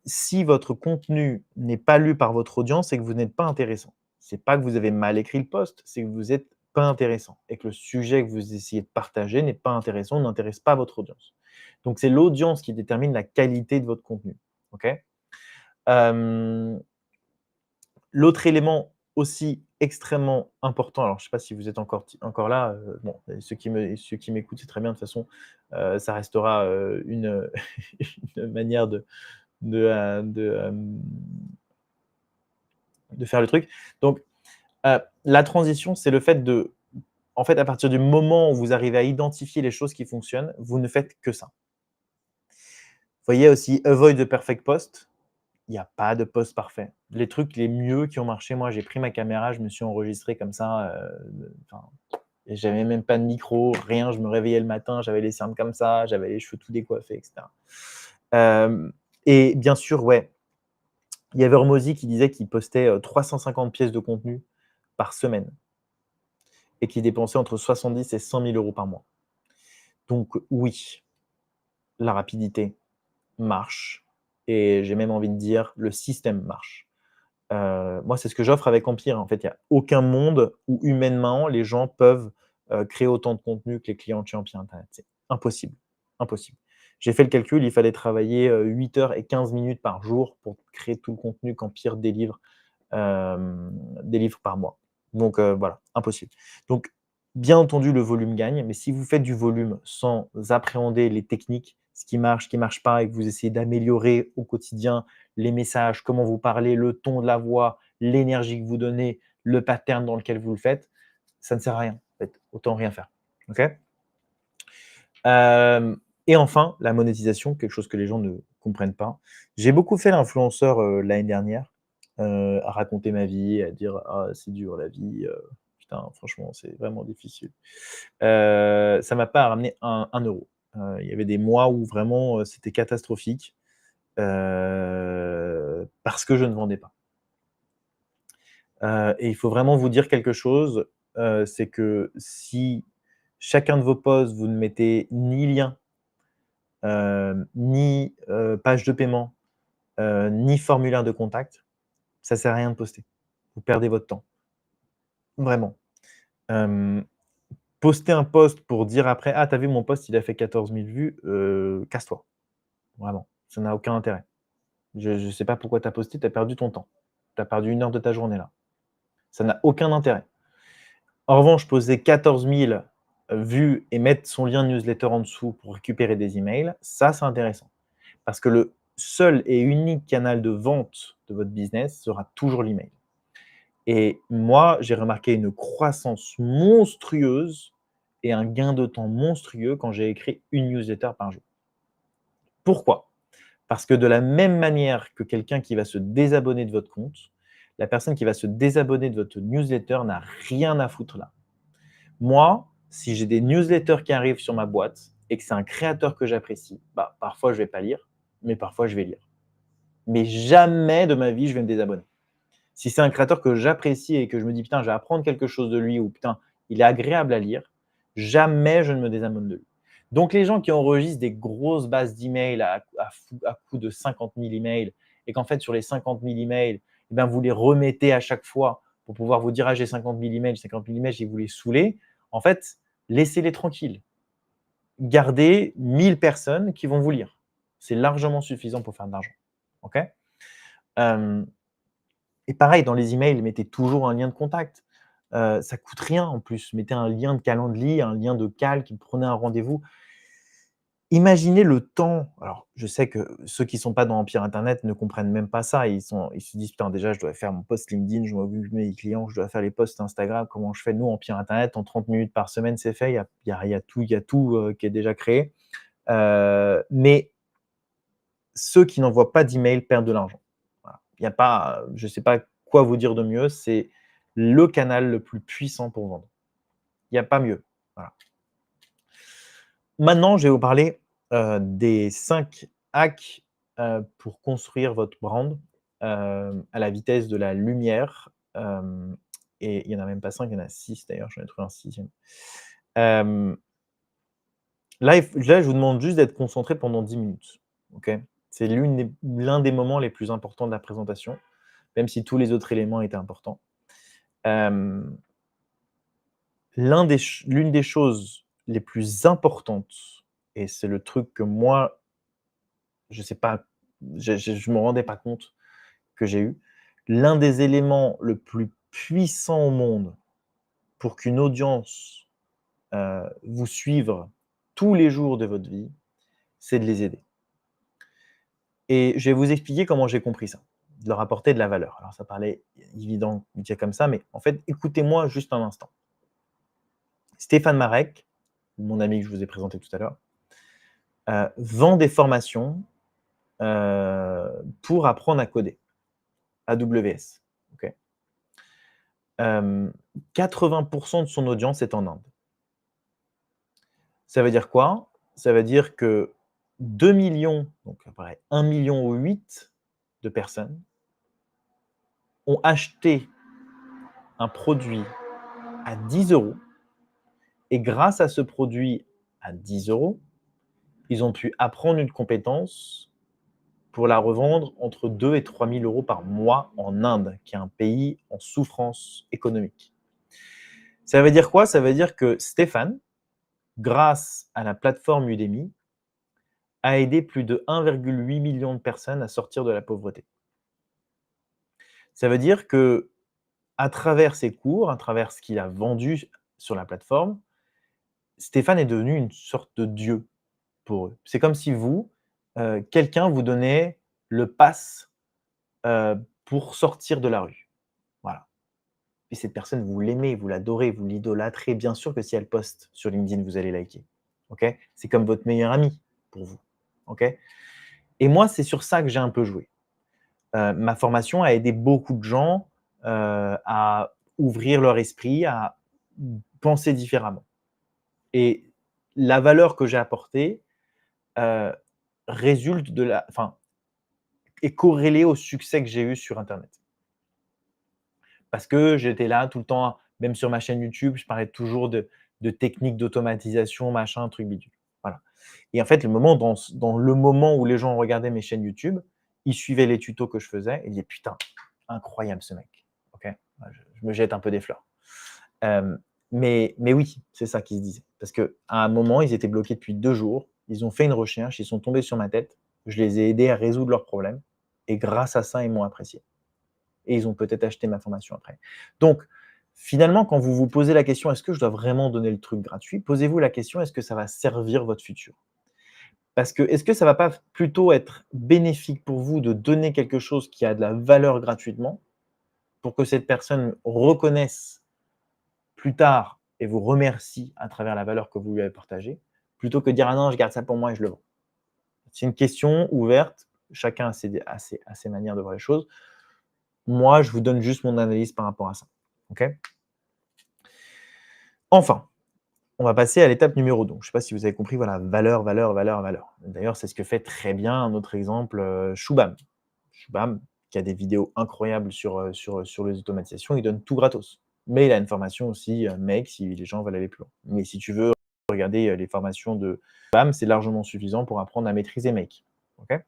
si votre contenu n'est pas lu par votre audience, c'est que vous n'êtes pas intéressant. C'est pas que vous avez mal écrit le post, c'est que vous êtes pas intéressant et que le sujet que vous essayez de partager n'est pas intéressant, n'intéresse pas votre audience. Donc c'est l'audience qui détermine la qualité de votre contenu, OK? Hem L'autre élément aussi extrêmement important, alors je ne sais pas si vous êtes encore là, bon, ceux qui m'écoutent, c'est très bien de toute façon, ça restera, une manière de faire le truc. Donc, la transition, c'est le fait en fait, à partir du moment où vous arrivez à identifier les choses qui fonctionnent, vous ne faites que ça. Vous voyez aussi avoid the perfect post. Il y a pas de post parfait. Les trucs les mieux qui ont marché, moi, j'ai pris ma caméra, je me suis enregistré comme ça, enfin, et j'avais même pas de micro, rien. Je me réveillais le matin, j'avais les cernes comme ça, j'avais les cheveux tout décoiffés, et cetera. Hem et bien sûr, ouais, il y avait Hormozy qui disait qu'il postait, 350 pièces de contenu par semaine et qu'il dépensait entre 70 et 100 000 € par mois. Donc oui, la rapidité marche, et j'ai même envie de dire le système marche. Moi, c'est ce que j'offre avec Empire. En fait, il y a aucun monde où humainement les gens peuvent, créer autant de contenu que les clients de chez Empire Internet. C'est impossible, impossible. J'ai fait le calcul, il fallait travailler, 8 heures et 15 minutes par jour pour créer tout le contenu qu'Empire délivre par mois. Donc voilà, impossible. Donc bien entendu, le volume gagne, mais si vous faites du volume sans appréhender les techniques, ce qui marche pas, et que vous essayez d'améliorer au quotidien les messages, comment vous parlez, le ton de la voix, l'énergie que vous donnez, le pattern dans lequel vous le faites, ça ne sert à rien, en fait. Autant rien faire. OK? Hem et enfin, la monétisation, quelque chose que les gens ne comprennent pas. J'ai beaucoup fait l'influenceur, l'année dernière, à raconter ma vie, à dire: «Ah, c'est dur la vie, putain, franchement, c'est vraiment difficile». Ça m'a pas ramené un euro. Il y avait des mois où vraiment, c'était catastrophique, parce que je ne vendais pas. Et il faut vraiment vous dire quelque chose, c'est que si chacun de vos posts, vous ne mettez ni lien, ni, page de paiement, ni formulaire de contact, ça sert à rien de poster. Vous perdez votre temps, vraiment. Hem, Poster un post pour dire après: «Ah, tu as vu mon post, il a fait 14 000 vues», casse-toi, vraiment, ça n'a aucun intérêt. Je sais pas pourquoi tu as posté, tu as perdu ton temps. Tu as perdu 1 heure de ta journée là. Ça n'a aucun intérêt. En revanche, poser 14 000 vues et mettre son lien newsletter en dessous pour récupérer des emails, ça, c'est intéressant. Parce que le seul et unique canal de vente de votre business sera toujours l'email. Et moi, j'ai remarqué une croissance monstrueuse et un gain de temps monstrueux quand j'ai écrit une newsletter par jour. Pourquoi? Parce que de la même manière que quelqu'un qui va se désabonner de votre compte, la personne qui va se désabonner de votre newsletter n'a rien à foutre là. Moi, si j'ai des newsletters qui arrivent sur ma boîte et que c'est un créateur que j'apprécie, bah, parfois je ne vais pas lire, mais parfois je vais lire. Mais jamais de ma vie je vais me désabonner. Si c'est un créateur que j'apprécie et que je me dis putain, je vais apprendre quelque chose de lui ou putain, il est agréable à lire, jamais je ne me désabonne de lui. Donc les gens qui enregistrent des grosses bases d'emails à coût de 50 000 emails et qu'en fait sur les 50 000 emails, eh ben, vous les remettez à chaque fois pour pouvoir vous dire ah, j'ai 50 000 emails, et vous les saoulez, en fait, laissez-les tranquilles. Gardez 1000 personnes qui vont vous lire. C'est largement suffisant pour faire de l'argent. OK. Et pareil, dans les emails, mettez toujours un lien de contact. Ça coûte rien en plus. Mettez un lien de calendrier, un lien de calque, prenez un rendez-vous. Imaginez le temps. Alors, je sais que ceux qui ne sont pas dans Empire Internet ne comprennent même pas ça. Ils se disent putain, déjà, je dois faire mon post LinkedIn, je dois occuper mes clients, je dois faire les posts Instagram. Comment je fais? Nous, Empire Internet, en 30 minutes par semaine, c'est fait. Il y a tout qui est déjà créé. Mais ceux qui n'envoient pas d'email perdent de l'argent. Voilà. Il y a pas, je ne sais pas quoi vous dire de mieux, c'est le canal le plus puissant pour vendre. Il n'y a pas mieux. Voilà. Maintenant, je vais vous parler des 5 hacks pour construire votre brand à la vitesse de la lumière. Et il n'y en a même pas 5, il y en a 6 d'ailleurs, j'en ai trouvé un 6e. Là, je vous demande juste d'être concentré pendant 10 minutes. Okay, c'est l'un des moments les plus importants de la présentation, même si tous les autres éléments étaient importants. L'une des choses les plus importantes, et c'est le truc que moi, je sais pas, je me rendais pas compte que j'ai eu, l'un des éléments le plus puissant au monde pour qu'une audience vous suive tous les jours de votre vie, c'est de les aider. Et je vais vous expliquer comment j'ai compris ça, de leur apporter de la valeur. Alors ça paraît évident de dire comme ça, mais en fait, écoutez-moi juste un instant. Stéphane Marek, mon ami que je vous ai présenté tout à l'heure, vend des formations pour apprendre à coder, AWS. Okay. 80% de son audience est en Inde. Ça veut dire quoi? Ça veut dire que 2 millions, donc pareil, 1,8 million de personnes ont acheté un produit à 10 € et grâce à ce produit à 10 €, ils ont pu apprendre une compétence pour la revendre entre 2 000 et 3 000 € par mois en Inde, qui est un pays en souffrance économique. Ça veut dire quoi? Ça veut dire que Stéphane, grâce à la plateforme Udemy, a aidé plus de 1,8 million de personnes à sortir de la pauvreté. Ça veut dire que, à travers ses cours, à travers ce qu'il a vendu sur la plateforme, Stéphane est devenu une sorte de dieu pour eux. C'est comme si vous, quelqu'un vous donnait le pass pour sortir de la rue. Voilà. Et cette personne, vous l'aimez, vous l'adorez, vous l'idolâtrez. Bien sûr que si elle poste sur LinkedIn, vous allez liker. Okay, c'est comme votre meilleur ami pour vous. Okay, et moi, c'est sur ça que j'ai un peu joué. Ma formation a aidé beaucoup de gens à ouvrir leur esprit, à penser différemment. Et la valeur que j'ai apportée résulte de la, enfin, est corrélée au succès que j'ai eu sur Internet. Parce que j'étais là tout le temps, même sur ma chaîne YouTube, je parlais toujours de techniques d'automatisation, machin, truc bidule. Voilà. Et en fait, dans le moment où les gens regardaient mes chaînes YouTube, ils suivaient les tutos que je faisais et ils disaient putain, incroyable ce mec. Okay, je me jette un peu des fleurs. Mais oui, c'est ça qu'ils se disaient. Parce qu'à un moment, ils étaient bloqués depuis 2 jours. Ils ont fait une recherche, ils sont tombés sur ma tête. Je les ai aidés à résoudre leurs problèmes. Et grâce à ça, ils m'ont apprécié. et ils ont peut-être acheté ma formation après. Donc, finalement, quand vous vous posez la question: «Est-ce que je dois vraiment donner le truc gratuit?», posez-vous la question: «Est-ce que ça va servir votre futur?». Parce que est-ce que ça va pas plutôt être bénéfique pour vous de donner quelque chose qui a de la valeur gratuitement, pour que cette personne reconnaisse plus tard et vous remercie à travers la valeur que vous lui avez partagée, plutôt que de dire: «Ah non, je garde ça pour moi et je le vends». C'est une question ouverte, chacun a ses manières de voir les choses. Moi, je vous donne juste mon analyse par rapport à ça. OK? Enfin, on va passer à l'étape numéro 2. Je ne sais pas si vous avez compris, voilà, valeur, valeur, valeur, valeur. D'ailleurs, c'est ce que fait très bien un autre exemple, Shubham. Shubham, qui a des vidéos incroyables sur les automatisations, il donne tout gratos. Mais il a une formation aussi, Make, si les gens veulent aller plus loin. Mais si tu veux regarder, les formations de Shubham, c'est largement suffisant pour apprendre à maîtriser Make. OK?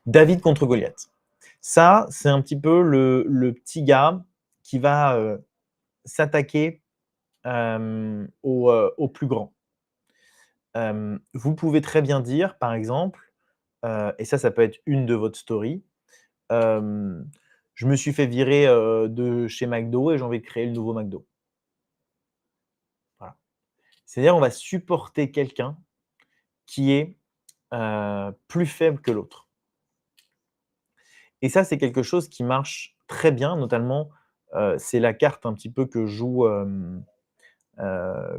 David contre Goliath. Ça, c'est un petit peu le petit gars qui va, s'attaquer, aux plus grands. Vous pouvez très bien dire, par exemple, et ça peut être une de votre story, hem: «Je me suis fait virer, de chez McDo et j'ai envie de créer le nouveau McDo». Voilà. C'est-à-dire, on va supporter quelqu'un qui est, plus faible que l'autre. Et ça, c'est quelque chose qui marche très bien, notamment, c'est la carte un petit peu que joue,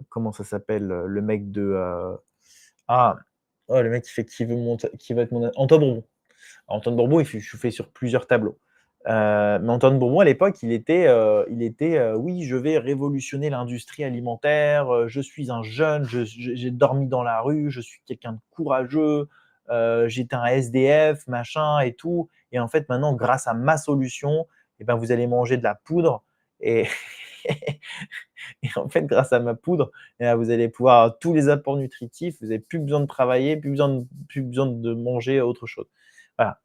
comment ça s'appelle, le mec de, ah, oh, le mec qui veut être mon Antoine Bourbon. Antoine Bourbon, il fait sur plusieurs tableaux. Mais Antoine Bourbon, à l'époque, «Oui, je vais révolutionner l'industrie alimentaire, je suis un jeune, j'ai dormi dans la rue, je suis quelqu'un de courageux, j'étais un SDF, machin et tout, et en fait, maintenant, grâce à ma solution, et ben, vous allez manger de la poudre et et en fait, grâce à ma poudre, et ben, vous allez pouvoir avoir tous les apports nutritifs, vous avez plus besoin de travailler, plus besoin de manger autre chose». Voilà.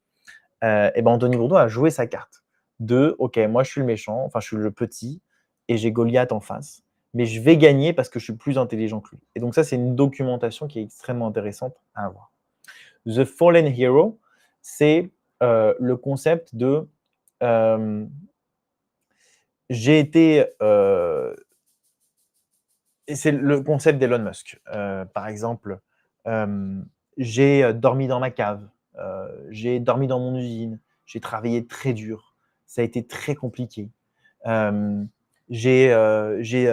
Et ben, Anthony Bourdeau a joué sa carte de: «OK, moi je suis le méchant, enfin je suis le petit et j'ai Goliath en face, mais je vais gagner parce que je suis plus intelligent que lui», et donc ça, c'est une documentation qui est extrêmement intéressante à avoir. The Fallen Hero, c'est, le concept de, hem, j'ai été, et c'est le concept d'Elon Musk. Par exemple, j'ai, dormi dans ma cave, j'ai dormi dans mon usine, j'ai travaillé très dur, ça a été très compliqué. Hem, j'ai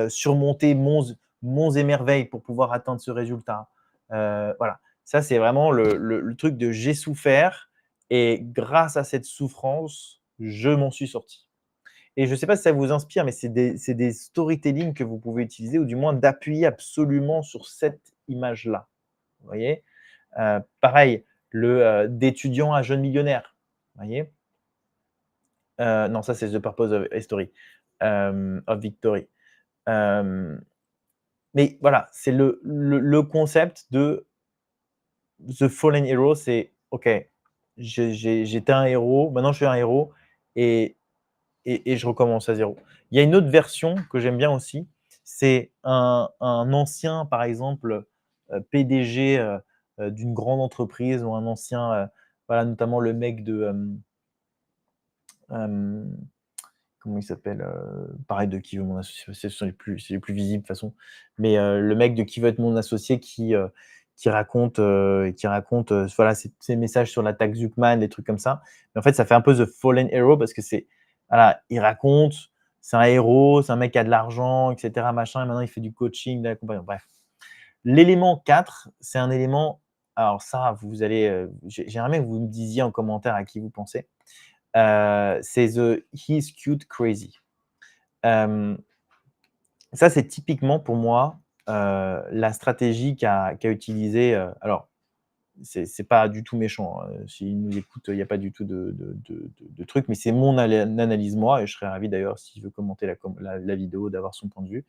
surmonté monts et merveilles pour pouvoir atteindre ce résultat. Voilà, ça c'est vraiment le truc de j'ai souffert et grâce à cette souffrance, je m'en suis sorti. Et je ne sais pas si ça vous inspire, mais c'est des storytelling que vous pouvez utiliser, ou du moins d'appuyer absolument sur cette image-là. Vous voyez? Pareil, d'étudiant à jeune millionnaire. Vous voyez? Non, ça c'est The Purpose of History, of Victory. Hem, mais voilà, c'est le concept de The Fallen Hero, c'est: «OK, j'étais un héros, maintenant je suis un héros et je recommence à zéro». Il y a une autre version que j'aime bien aussi, c'est un ancien, par exemple, PDG, d'une grande entreprise, ou un ancien, voilà, notamment le mec de, hem, comment il s'appelle? Pareil, de «Qui veut mon associé?», ce sont les plus visibles de toute façon, mais le mec de «Qui veut être mon associé?», qui raconte, voilà, ses messages sur l'attaque Zuckman, des trucs comme ça. Mais en fait, ça fait un peu The Fallen Hero parce que c'est, voilà, il raconte, c'est un héros, c'est un mec qui a de l'argent et cetera, machin, et maintenant il fait du coaching, de l'accompagnement, bref. L'élément 4, c'est un élément, alors ça, vous allez, j'aimerais bien que vous me disiez en commentaire à qui vous pensez. C'est the «He's cute crazy». Hem, Ça, c'est typiquement pour moi, la stratégie qu'a utilisée, alors c'est pas du tout méchant, hein, s'il nous écoute, il y a pas du tout de truc, mais c'est mon analyse moi, et je serais ravi d'ailleurs s'il veut commenter la vidéo, d'avoir son point de vue.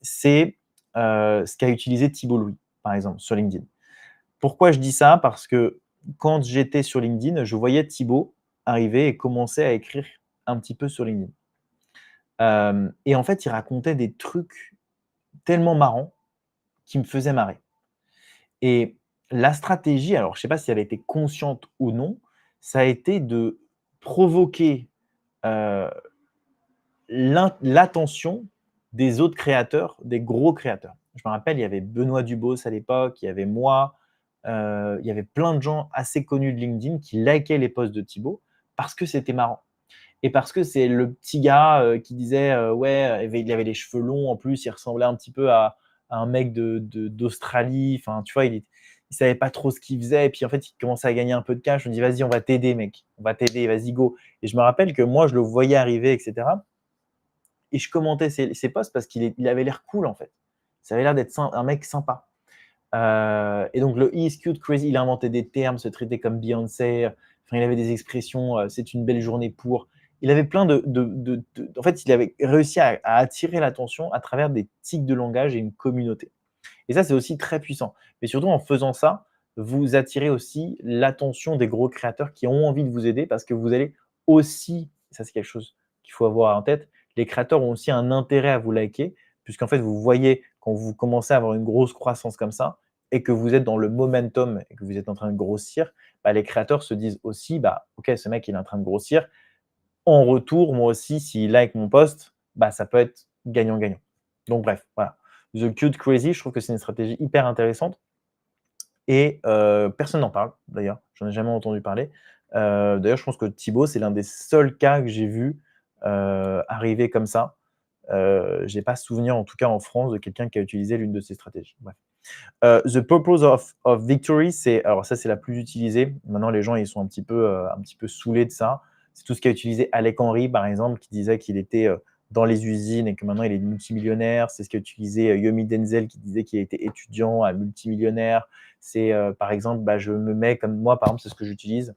C'est, ce qu'a utilisé Thibault Louis, par exemple, sur LinkedIn. Pourquoi je dis ça? Parce que quand j'étais sur LinkedIn, je voyais Thibault arriver et commencer à écrire un petit peu sur LinkedIn. Et en fait, il racontait des trucs tellement marrants qui me faisaient marrer. Et la stratégie, alors je ne sais pas si elle a été consciente ou non, ça a été de provoquer euh, l'attention des autres créateurs, des gros créateurs. Je me rappelle, il y avait Benoît Dubos à l'époque, il y avait moi, il y avait plein de gens assez connus de LinkedIn qui likaient les posts de Thibaut parce que c'était marrant. Et parce que c'est le petit gars qui disait ouais, il avait les cheveux longs en plus, il ressemblait un petit peu à un mec d'Australie. Enfin, tu vois, il savait pas trop ce qu'il faisait. Et puis en fait, il commençait à gagner un peu de cash. Je me dis, vas-y, on va t'aider, mec. On va t'aider, vas-y, go. Et je me rappelle que moi, je le voyais arriver, etc. Et je commentais ses posts parce qu'il avait l'air cool, en fait. Ça avait l'air d'être un mec sympa. Et donc, le He is cute, crazy, il a inventé des termes, se traitait comme Beyoncé. Enfin, il avait des expressions, c'est une belle journée pour. Il avait plein en fait, il avait réussi à attirer l'attention à travers des tics de langage et une communauté. Et ça, c'est aussi très puissant. Mais surtout, en faisant ça, vous attirez aussi l'attention des gros créateurs qui ont envie de vous aider parce que vous allez aussi, ça c'est quelque chose qu'il faut avoir en tête, les créateurs ont aussi un intérêt à vous liker, puisqu'en fait, vous voyez quand vous commencez à avoir une grosse croissance comme ça et que vous êtes dans le momentum et que vous êtes en train de grossir, bah, les créateurs se disent aussi, bah, ok, ce mec, il est en train de grossir. En retour, moi aussi, s'il like mon post, bah, ça peut être gagnant-gagnant. Donc bref, voilà. The Cute Crazy, je trouve que c'est une stratégie hyper intéressante et personne n'en parle d'ailleurs, j'en ai jamais entendu parler. D'ailleurs, je pense que Thibaut, c'est l'un des seuls cas que j'ai vu arriver comme ça. J'ai pas souvenir, en tout cas en France, de quelqu'un qui a utilisé l'une de ces stratégies. Bref. The purpose of victory, alors ça, c'est la plus utilisée. Maintenant, les gens, ils sont un petit peu saoulés de ça. C'est tout ce qu'a utilisé Alec Henry, par exemple, qui disait qu'il était dans les usines et que maintenant il est multimillionnaire. C'est ce qu'a utilisé Yomi Denzel, qui disait qu'il était étudiant à multimillionnaire. C'est par exemple, bah, je me mets comme moi, par exemple, c'est ce que j'utilise.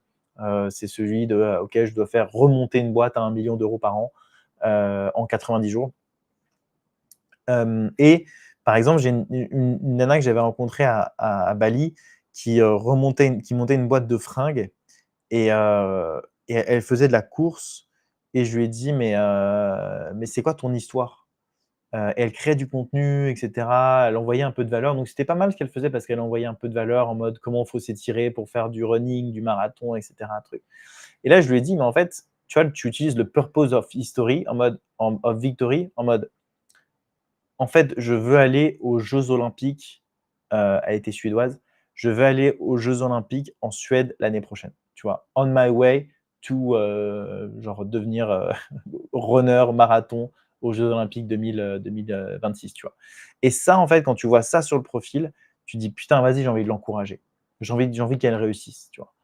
C'est celui de OK, je dois faire remonter une boîte à 1 million d'euros par an en 90 jours. Et par exemple, j'ai une nana que j'avais rencontrée à Bali qui montait une boîte de fringues et, et elle faisait de la course. Et je lui ai dit, mais c'est quoi ton histoire? Et elle créait du contenu, etc. Elle envoyait un peu de valeur. Donc c'était pas mal ce qu'elle faisait parce qu'elle envoyait un peu de valeur en mode comment il faut s'étirer pour faire du running, du marathon, etc. Truc. Et là, je lui ai dit, mais en fait, tu vois, tu utilises le purpose of history of victory en mode en fait, je veux aller aux Jeux olympiques, elle était suédoise. Je veux aller aux Jeux olympiques en Suède l'année prochaine, tu vois? On my way to, genre devenir, runner marathon aux Jeux olympiques 2026, tu vois? Et ça, en fait, quand tu vois ça sur le profil, tu dis: «Putain, vas-y, j'ai envie de l'encourager. J'ai envie qu'elle réussisse», tu vois?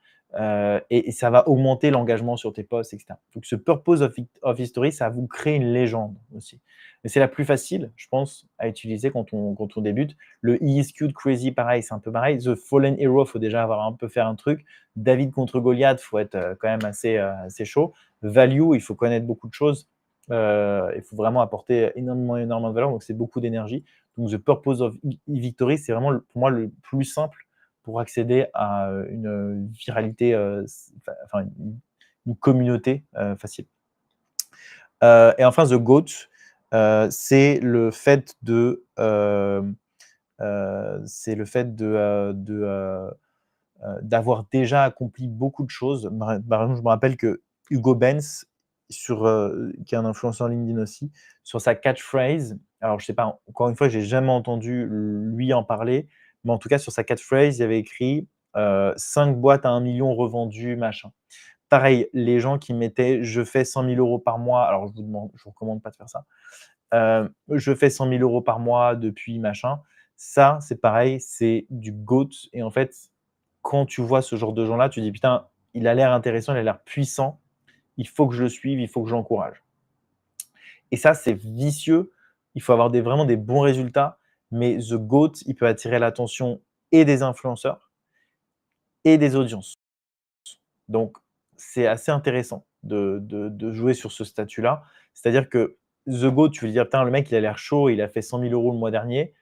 Et ça va augmenter l'engagement sur tes posts et cetera. Donc ce purpose of history, ça vous crée une légende aussi. Mais c'est la plus facile, je pense, à utiliser quand on débute. Le He is cute, crazy, pareil, c'est un peu pareil. The Fallen Hero, il faut déjà avoir un peu faire un truc. David contre Goliath, il faut être quand même assez chaud. Value, il faut connaître beaucoup de choses. Il faut vraiment apporter énormément de valeur, donc c'est beaucoup d'énergie. Donc The Purpose of Victory, c'est vraiment pour moi le plus simple pour accéder à une viralité, enfin une communauté facile. Et enfin, The GOAT, c'est le fait d'avoir déjà accompli beaucoup de choses. Par exemple, je me rappelle que Hugo Benz, qui est un influenceur LinkedIn aussi, sur sa catchphrase, alors je sais pas, encore une fois, j'ai jamais entendu lui en parler, mais en tout cas sur sa catchphrase, il y avait écrit 5 boîtes à 1 million revendues, machin. Pareil, les gens qui mettaient je fais 100 000 euros par mois, alors je vous recommande pas de faire ça. Je fais 100 000 euros par mois depuis machin. Ça, c'est pareil, c'est du GOAT. Et en fait, quand tu vois ce genre de gens-là, tu dis putain, il a l'air intéressant, il a l'air puissant, il faut que je le suive, il faut que je l'encourage. Et ça, c'est vicieux. Il faut avoir vraiment des bons résultats. Mais The GOAT, il peut attirer l'attention et des influenceurs et des audiences. Donc, c'est assez intéressant de jouer sur ce statut-là. C'est-à-dire que The Go, tu veux dire, putain, le mec, il a l'air chaud, il a fait 100 000 euros le mois dernier.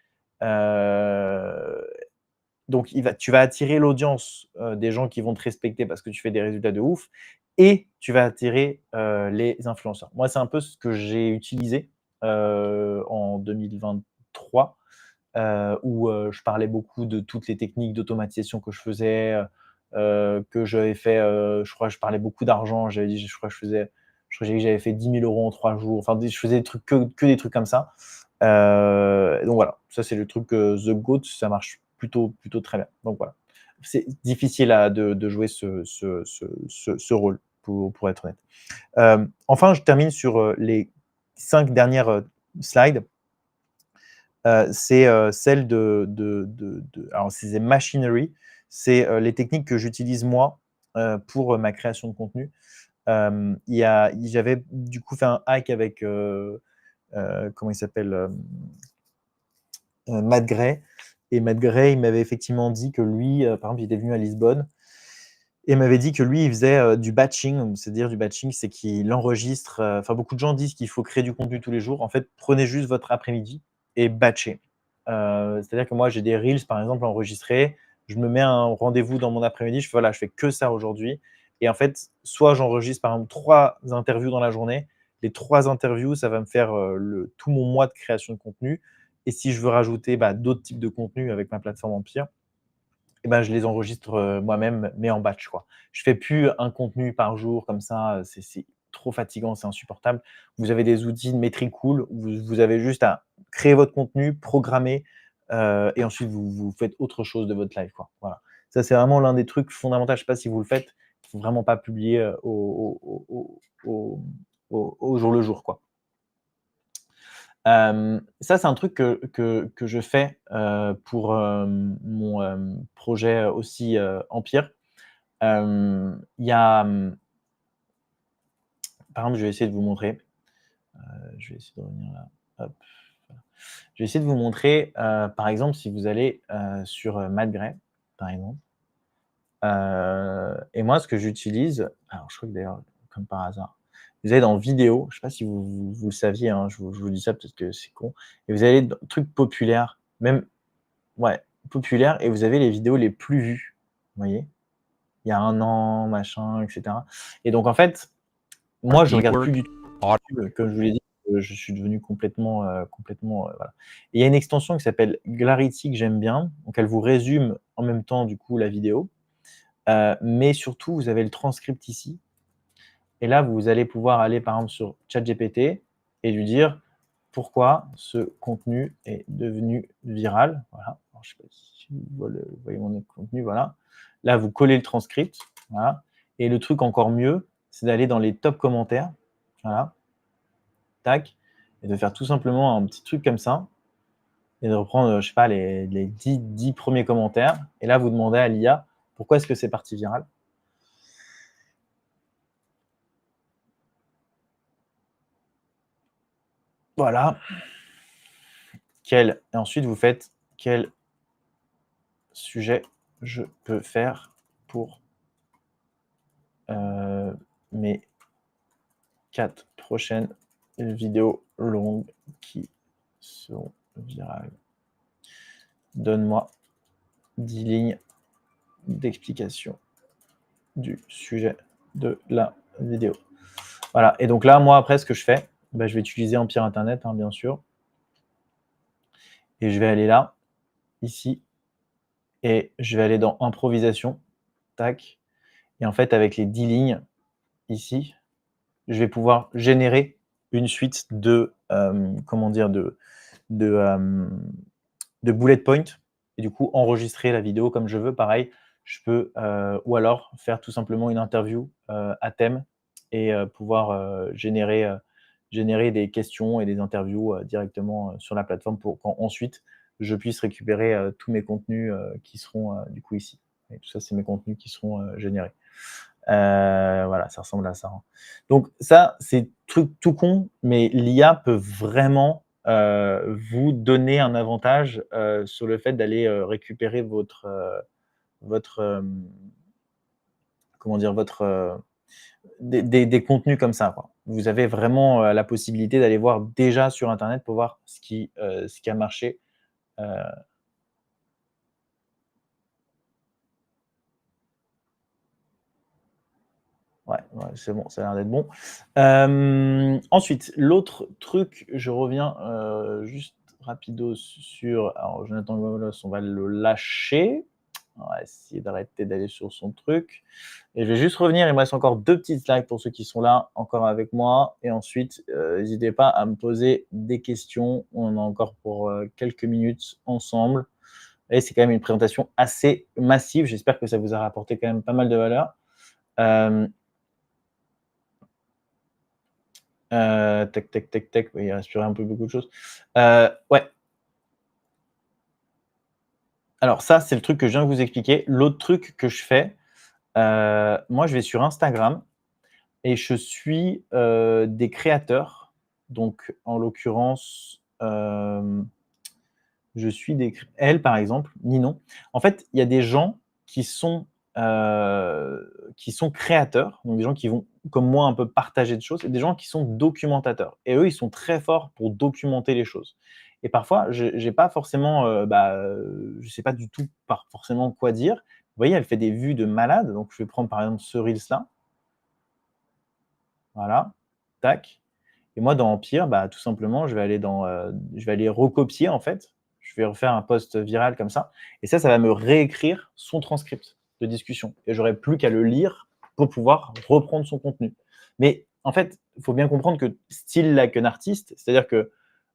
Donc, tu vas attirer l'audience des gens qui vont te respecter parce que tu fais des résultats de ouf et tu vas attirer les influenceurs. Moi, c'est un peu ce que j'ai utilisé en 2023 où je parlais beaucoup de toutes les techniques d'automatisation que je faisais, que j'avais fait, je crois que je parlais beaucoup d'argent, j'avais dit je crois que j'ai dit que j'avais fait 10 000 € en 3 jours, enfin je faisais des trucs que des trucs comme ça. Donc voilà, ça c'est le truc, The Goat, ça marche plutôt très bien. Donc voilà. C'est difficile de jouer ce rôle pour être honnête. Enfin, je termine sur, les 5 dernières, slides. C'est, celle alors c'est des machinery, c'est, les techniques que j'utilise moi, pour, ma création de contenu. J'avais du coup fait un hack avec, comment il s'appelle? Matt Gray, et Matt Gray, il m'avait effectivement dit que lui, par exemple, il était venu à Lisbonne et m'avait dit que lui, il faisait, du batching. C'est-à-dire du batching, c'est qu'il enregistre, enfin beaucoup de gens disent qu'il faut créer du contenu tous les jours. En fait, prenez juste votre après-midi et batchez. C'est-à-dire que moi, j'ai des reels, par exemple, enregistrés. Je me mets un rendez-vous dans mon après-midi, je fais: «Voilà, je fais que ça aujourd'hui», et en fait, soit j'enregistre, par exemple, 3 interviews dans la journée. Les 3 interviews, ça va me faire, tout mon mois de création de contenu, et si je veux rajouter, d'autres types de contenus avec ma plateforme Empire, et ben, je les enregistre, moi-même, mais en batch, quoi. Je fais plus un contenu par jour comme ça, c'est trop fatigant, c'est insupportable. Vous avez des outils de métrique cool, vous avez juste à créer votre contenu, programmer, et ensuite vous faites autre chose de votre live, quoi. Voilà. Ça, c'est vraiment l'un des trucs fondamentaux. Je sais pas si vous le faites, il faut vraiment pas publier, au jour le jour, quoi. Ça, c'est un truc que je fais, pour, mon, projet aussi, Empire. Il y a, par exemple, je vais essayer de vous montrer, je vais essayer de revenir là, hop, voilà. Je vais essayer de vous montrer, par exemple, si vous allez, sur, Matt Gray, par exemple, et moi, ce que j'utilise, alors je crois que d'ailleurs, comme par hasard, vous allez dans vidéo, je ne sais pas si vous le saviez, hein, je vous dis ça, peut-être que c'est con, et vous allez dans trucs populaires, même, ouais, populaires, et vous avez les vidéos les plus vues, vous voyez? Il y a 1 an, machin, et cetera, et donc en fait, moi, je regarde plus du tout YouTube, comme je vous l'ai dit, je suis devenu complètement, voilà, et il y a une extension qui s'appelle Clarity que j'aime bien, donc elle vous résume en même temps, du coup, la vidéo, mais surtout, vous avez le transcript ici, et là, vous allez pouvoir aller, par exemple, sur ChatGPT et lui dire: «Pourquoi ce contenu est devenu viral?» Voilà. Alors, je sais pas si vous voyez mon contenu, voilà. Là, vous collez le transcript, voilà, et le truc encore mieux, c'est d'aller dans les top commentaires, voilà, tac, et de faire tout simplement un petit truc comme ça, et de reprendre, je sais pas, les 10 premiers commentaires, et là, vous demandez à l'IA: «Pourquoi est-ce que c'est parti viral?» Voilà. Et ensuite, vous faites: «Quel sujet je peux faire pour, heu, mes 4 prochaines vidéos longues qui seront virales? Donne-moi 10 lignes d'explication du sujet de la vidéo». Voilà, et donc là, moi, après, ce que je fais, je vais utiliser Empire Internet, hein, bien sûr, et je vais aller là, ici, et je vais aller dans improvisation, tac, et en fait, avec les 10 lignes ici, je vais pouvoir générer une suite de, comment dire? De, de bullet points, et du coup enregistrer la vidéo comme je veux. Pareil, je peux, ou alors faire tout simplement une interview, à thème, et pouvoir, générer des questions et des interviews, directement, sur la plateforme, pour qu'ensuite je puisse récupérer, tous mes contenus, qui seront, du coup ici, et tout ça, c'est mes contenus qui seront, générés. Voilà, ça ressemble à ça, hein. Donc ça, c'est truc tout con, mais l'IA peut vraiment, vous donner un avantage, sur le fait d'aller, récupérer votre, comment dire? Votre, des contenus comme ça, quoi. Vous avez vraiment, la possibilité d'aller voir déjà sur internet pour voir ce qui a marché, heu ouais, ouais, c'est bon, ça a l'air d'être bon. Ensuite, l'autre truc, je reviens, juste rapidos sur, alors Jonathan Golos, on va le lâcher. On va essayer d'arrêter d'aller sur son truc. Et je vais juste revenir. Il me reste encore 2 petites slides pour ceux qui sont là encore avec moi. Et ensuite, n'hésitez pas à me poser des questions. On en a encore pour quelques minutes ensemble. Et c'est quand même une présentation assez massive. J'espère que ça vous a rapporté quand même pas mal de valeur. Tac. Oui, il reste un peu beaucoup de choses. Ouais. Alors ça, c'est le truc que je viens de vous expliquer. L'autre truc que je fais, moi, je vais sur Instagram et je suis des créateurs. Donc, en l'occurrence, je suis elle, par exemple, Ninon. En fait, il y a des gens qui sont créateurs, donc des gens qui vont, comme moi, un peu partager des choses, et des gens qui sont documentateurs. Et eux, ils sont très forts pour documenter les choses. Et parfois, je n'ai pas forcément, je sais pas du tout forcément quoi dire. Vous voyez, elle fait des vues de malade. Donc, je vais prendre par exemple ce Reels-là. Voilà, tac. Et moi, dans Empire, tout simplement, je vais aller recopier, en fait. Je vais refaire un post viral comme ça. Et ça va me réécrire son transcript de discussion. Et j'aurai plus qu'à le lire pour pouvoir reprendre son contenu. Mais en fait, il faut bien comprendre que style like un artiste, c'est-à-dire que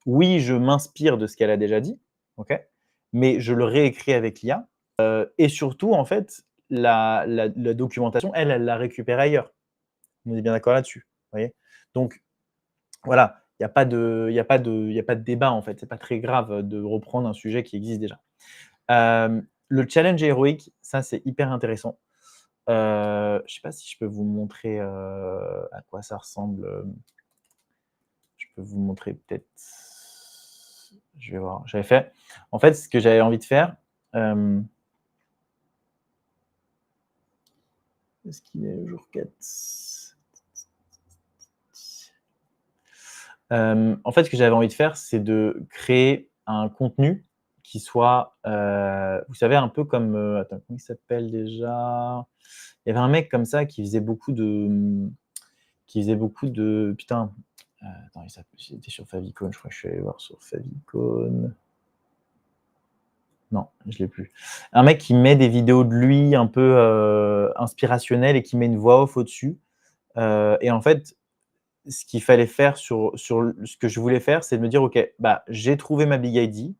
oui, je m'inspire de ce qu'elle a déjà dit, ok, mais je le réécris avec l'IA. Et surtout, en fait, la documentation, elle la récupère ailleurs. On est bien d'accord là-dessus, vous voyez. Donc, voilà, il n'y a pas de débat, en fait. C'est pas très grave de reprendre un sujet qui existe déjà. Le challenge héroïque, ça, c'est hyper intéressant. Je sais pas si je peux vous montrer à quoi ça ressemble. Je peux vous montrer peut-être. Je vais voir. J'avais fait. En fait, ce que j'avais envie de faire. Est-ce qu'il est le jour 4 ? En fait, ce que j'avais envie de faire, c'est de créer un contenu qui soit, vous savez, un peu comme, attends, comment il s'appelle déjà? Il y avait un mec comme ça qui faisait beaucoup de putain, attends, il était sur Favicon, je crois que je suis allé voir sur Favicon. Non, je l'ai plus. Un mec qui met des vidéos de lui un peu inspirationnelles et qui met une voix off au-dessus. Et en fait, ce qu'il fallait faire sur ce que je voulais faire, c'est de me dire: «OK, j'ai trouvé ma big ID».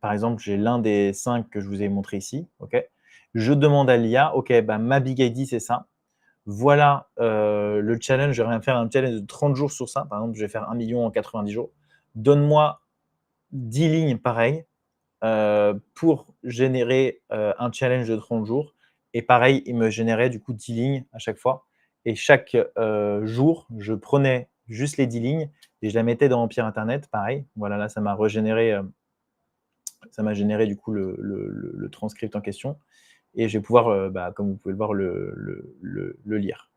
Par exemple, j'ai l'un des 5 que je vous ai montré ici, OK. Je demande à l'IA: «OK, ma big ID, c'est ça. Voilà, le challenge, j'aimerais faire un challenge de 30 jours sur ça. Par exemple, je vais faire 1 000 000 en 90 jours. Donne-moi 10 lignes pareilles, pour générer, un challenge de 30 jours». Et pareil, il me générait du coup 10 lignes à chaque fois. Et chaque jour, je prenais juste les 10 lignes et je la mettais dans Empire Internet, pareil. Voilà, là, ça m'a généré du coup le transcript en question. Et je vais pouvoir, comme vous pouvez le voir, le lire.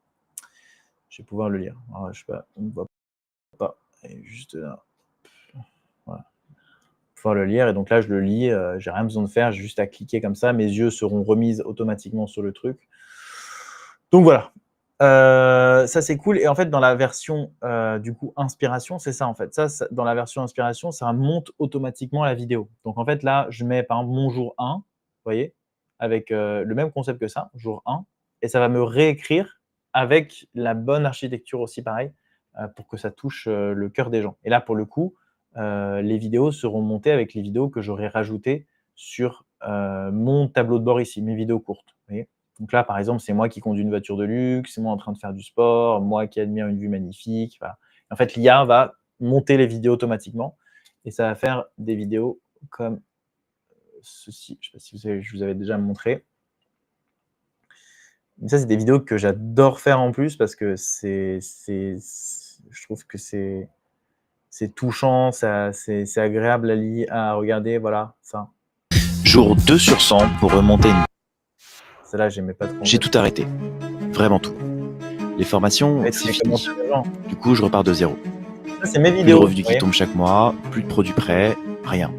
Je vais pouvoir le lire. Alors, je sais pas, on ne voit pas. Et juste là. Voilà. Pouvoir le lire. Et donc là, je le lis. J'ai rien besoin de faire. J'ai juste à cliquer comme ça. Mes yeux seront remis automatiquement sur le truc. Donc voilà. Ça, c'est cool. Et en fait, dans la version du coup inspiration, c'est ça en fait. Ça, dans la version inspiration, ça monte automatiquement la vidéo. Donc en fait, là, je mets par exemple mon jour 1, vous voyez, avec le même concept que ça, jour 1, et ça va me réécrire avec la bonne architecture aussi, pareil, pour que ça touche le cœur des gens. Et là, pour le coup, les vidéos seront montées avec les vidéos que j'aurai rajoutées sur mon tableau de bord ici, mes vidéos courtes, vous voyez. Donc là, par exemple, c'est moi qui conduis une voiture de luxe, c'est moi en train de faire du sport, moi qui admire une vue magnifique. Voilà. En fait, l'IA va monter les vidéos automatiquement et ça va faire des vidéos comme ceci. Je ne sais pas si je vous avais déjà montré. Mais ça, c'est des vidéos que j'adore faire en plus parce que je trouve que c'est touchant, c'est agréable à regarder. Voilà, ça. Jour 2 sur 100 pour remonter une... Celle-là, j'aimais pas trop. J'ai tout arrêté. Vraiment tout. Les formations, c'est fini. Du coup, je repars de zéro. Ça, c'est mes Plus vidéos. de revenus qui tombent chaque mois, plus de produits prêts, rien.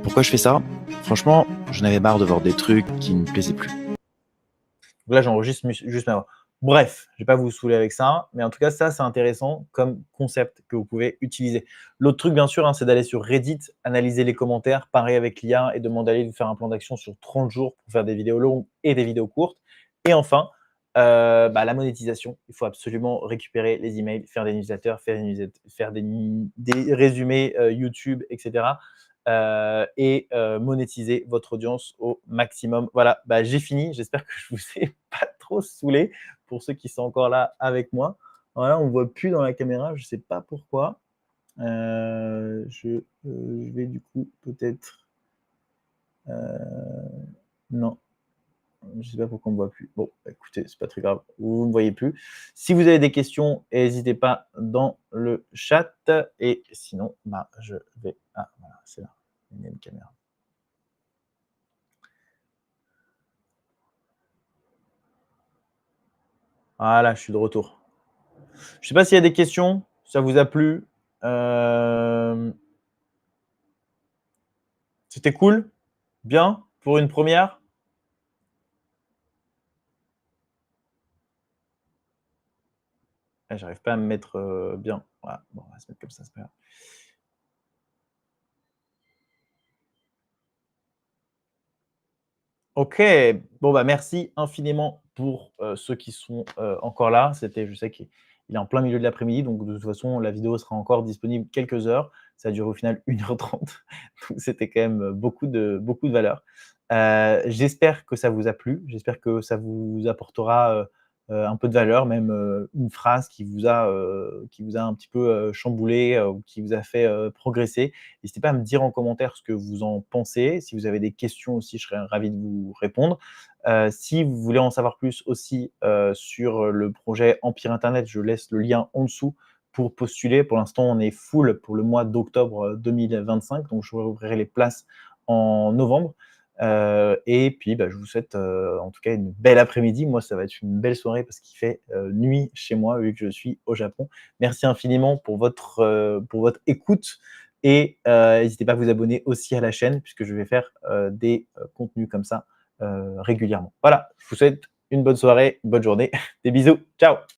Pourquoi je fais ça? Franchement, j'en avais marre de voir des trucs qui ne me plaisaient plus. Là, j'enregistre juste maintenant. Bref, je ne vais pas vous saouler avec ça, mais en tout cas, ça, c'est intéressant comme concept que vous pouvez utiliser. L'autre truc, bien sûr, hein, c'est d'aller sur Reddit, analyser les commentaires, pareil avec l'IA et demander à lui de faire un plan d'action sur 30 jours pour faire des vidéos longues et des vidéos courtes. Et enfin, la monétisation. Il faut absolument récupérer les emails, faire des newsletters, faire des résumés YouTube, etc. Monétiser votre audience au maximum. Voilà, j'ai fini. J'espère que je vous ai pas trop saoulé pour ceux qui sont encore là avec moi. Voilà, on ne voit plus dans la caméra, je ne sais pas pourquoi. Je vais du coup peut-être. Non, je ne sais pas pourquoi on ne me voit plus. Bon, écoutez, c'est pas très grave, vous ne me voyez plus. Si vous avez des questions, n'hésitez pas dans le chat. Et sinon, je vais. Ah, voilà, c'est là. Il y a une caméra. Voilà, je suis de retour. Je ne sais pas s'il y a des questions, si ça vous a plu. C'était cool? Bien? Pour une première? J'arrive pas à me mettre bien. Voilà, bon, on va se mettre comme ça, c'est pas grave. OK, bon, merci infiniment pour ceux qui sont encore là. Je sais qu'il est en plein milieu de l'après-midi, donc de toute façon, la vidéo sera encore disponible quelques heures. Ça a duré au final 1h30, donc c'était quand même beaucoup de valeur. J'espère que ça vous a plu, j'espère que ça vous apportera un peu de valeur, même une phrase qui vous a un petit peu chamboulé ou qui vous a fait progresser. N'hésitez pas à me dire en commentaire ce que vous en pensez. Si vous avez des questions aussi, je serais ravi de vous répondre. Si vous voulez en savoir plus aussi sur le projet Empire Internet, je laisse le lien en dessous pour postuler. Pour l'instant, on est full pour le mois d'octobre 2025, donc je rouvrirai les places en novembre. Et puis, je vous souhaite en tout cas une belle après-midi. Moi, ça va être une belle soirée parce qu'il fait nuit chez moi vu que je suis au Japon. Merci infiniment pour votre écoute et n'hésitez pas à vous abonner aussi à la chaîne puisque je vais faire des contenus comme ça régulièrement. Voilà, je vous souhaite une bonne soirée, une bonne journée. Des bisous, ciao!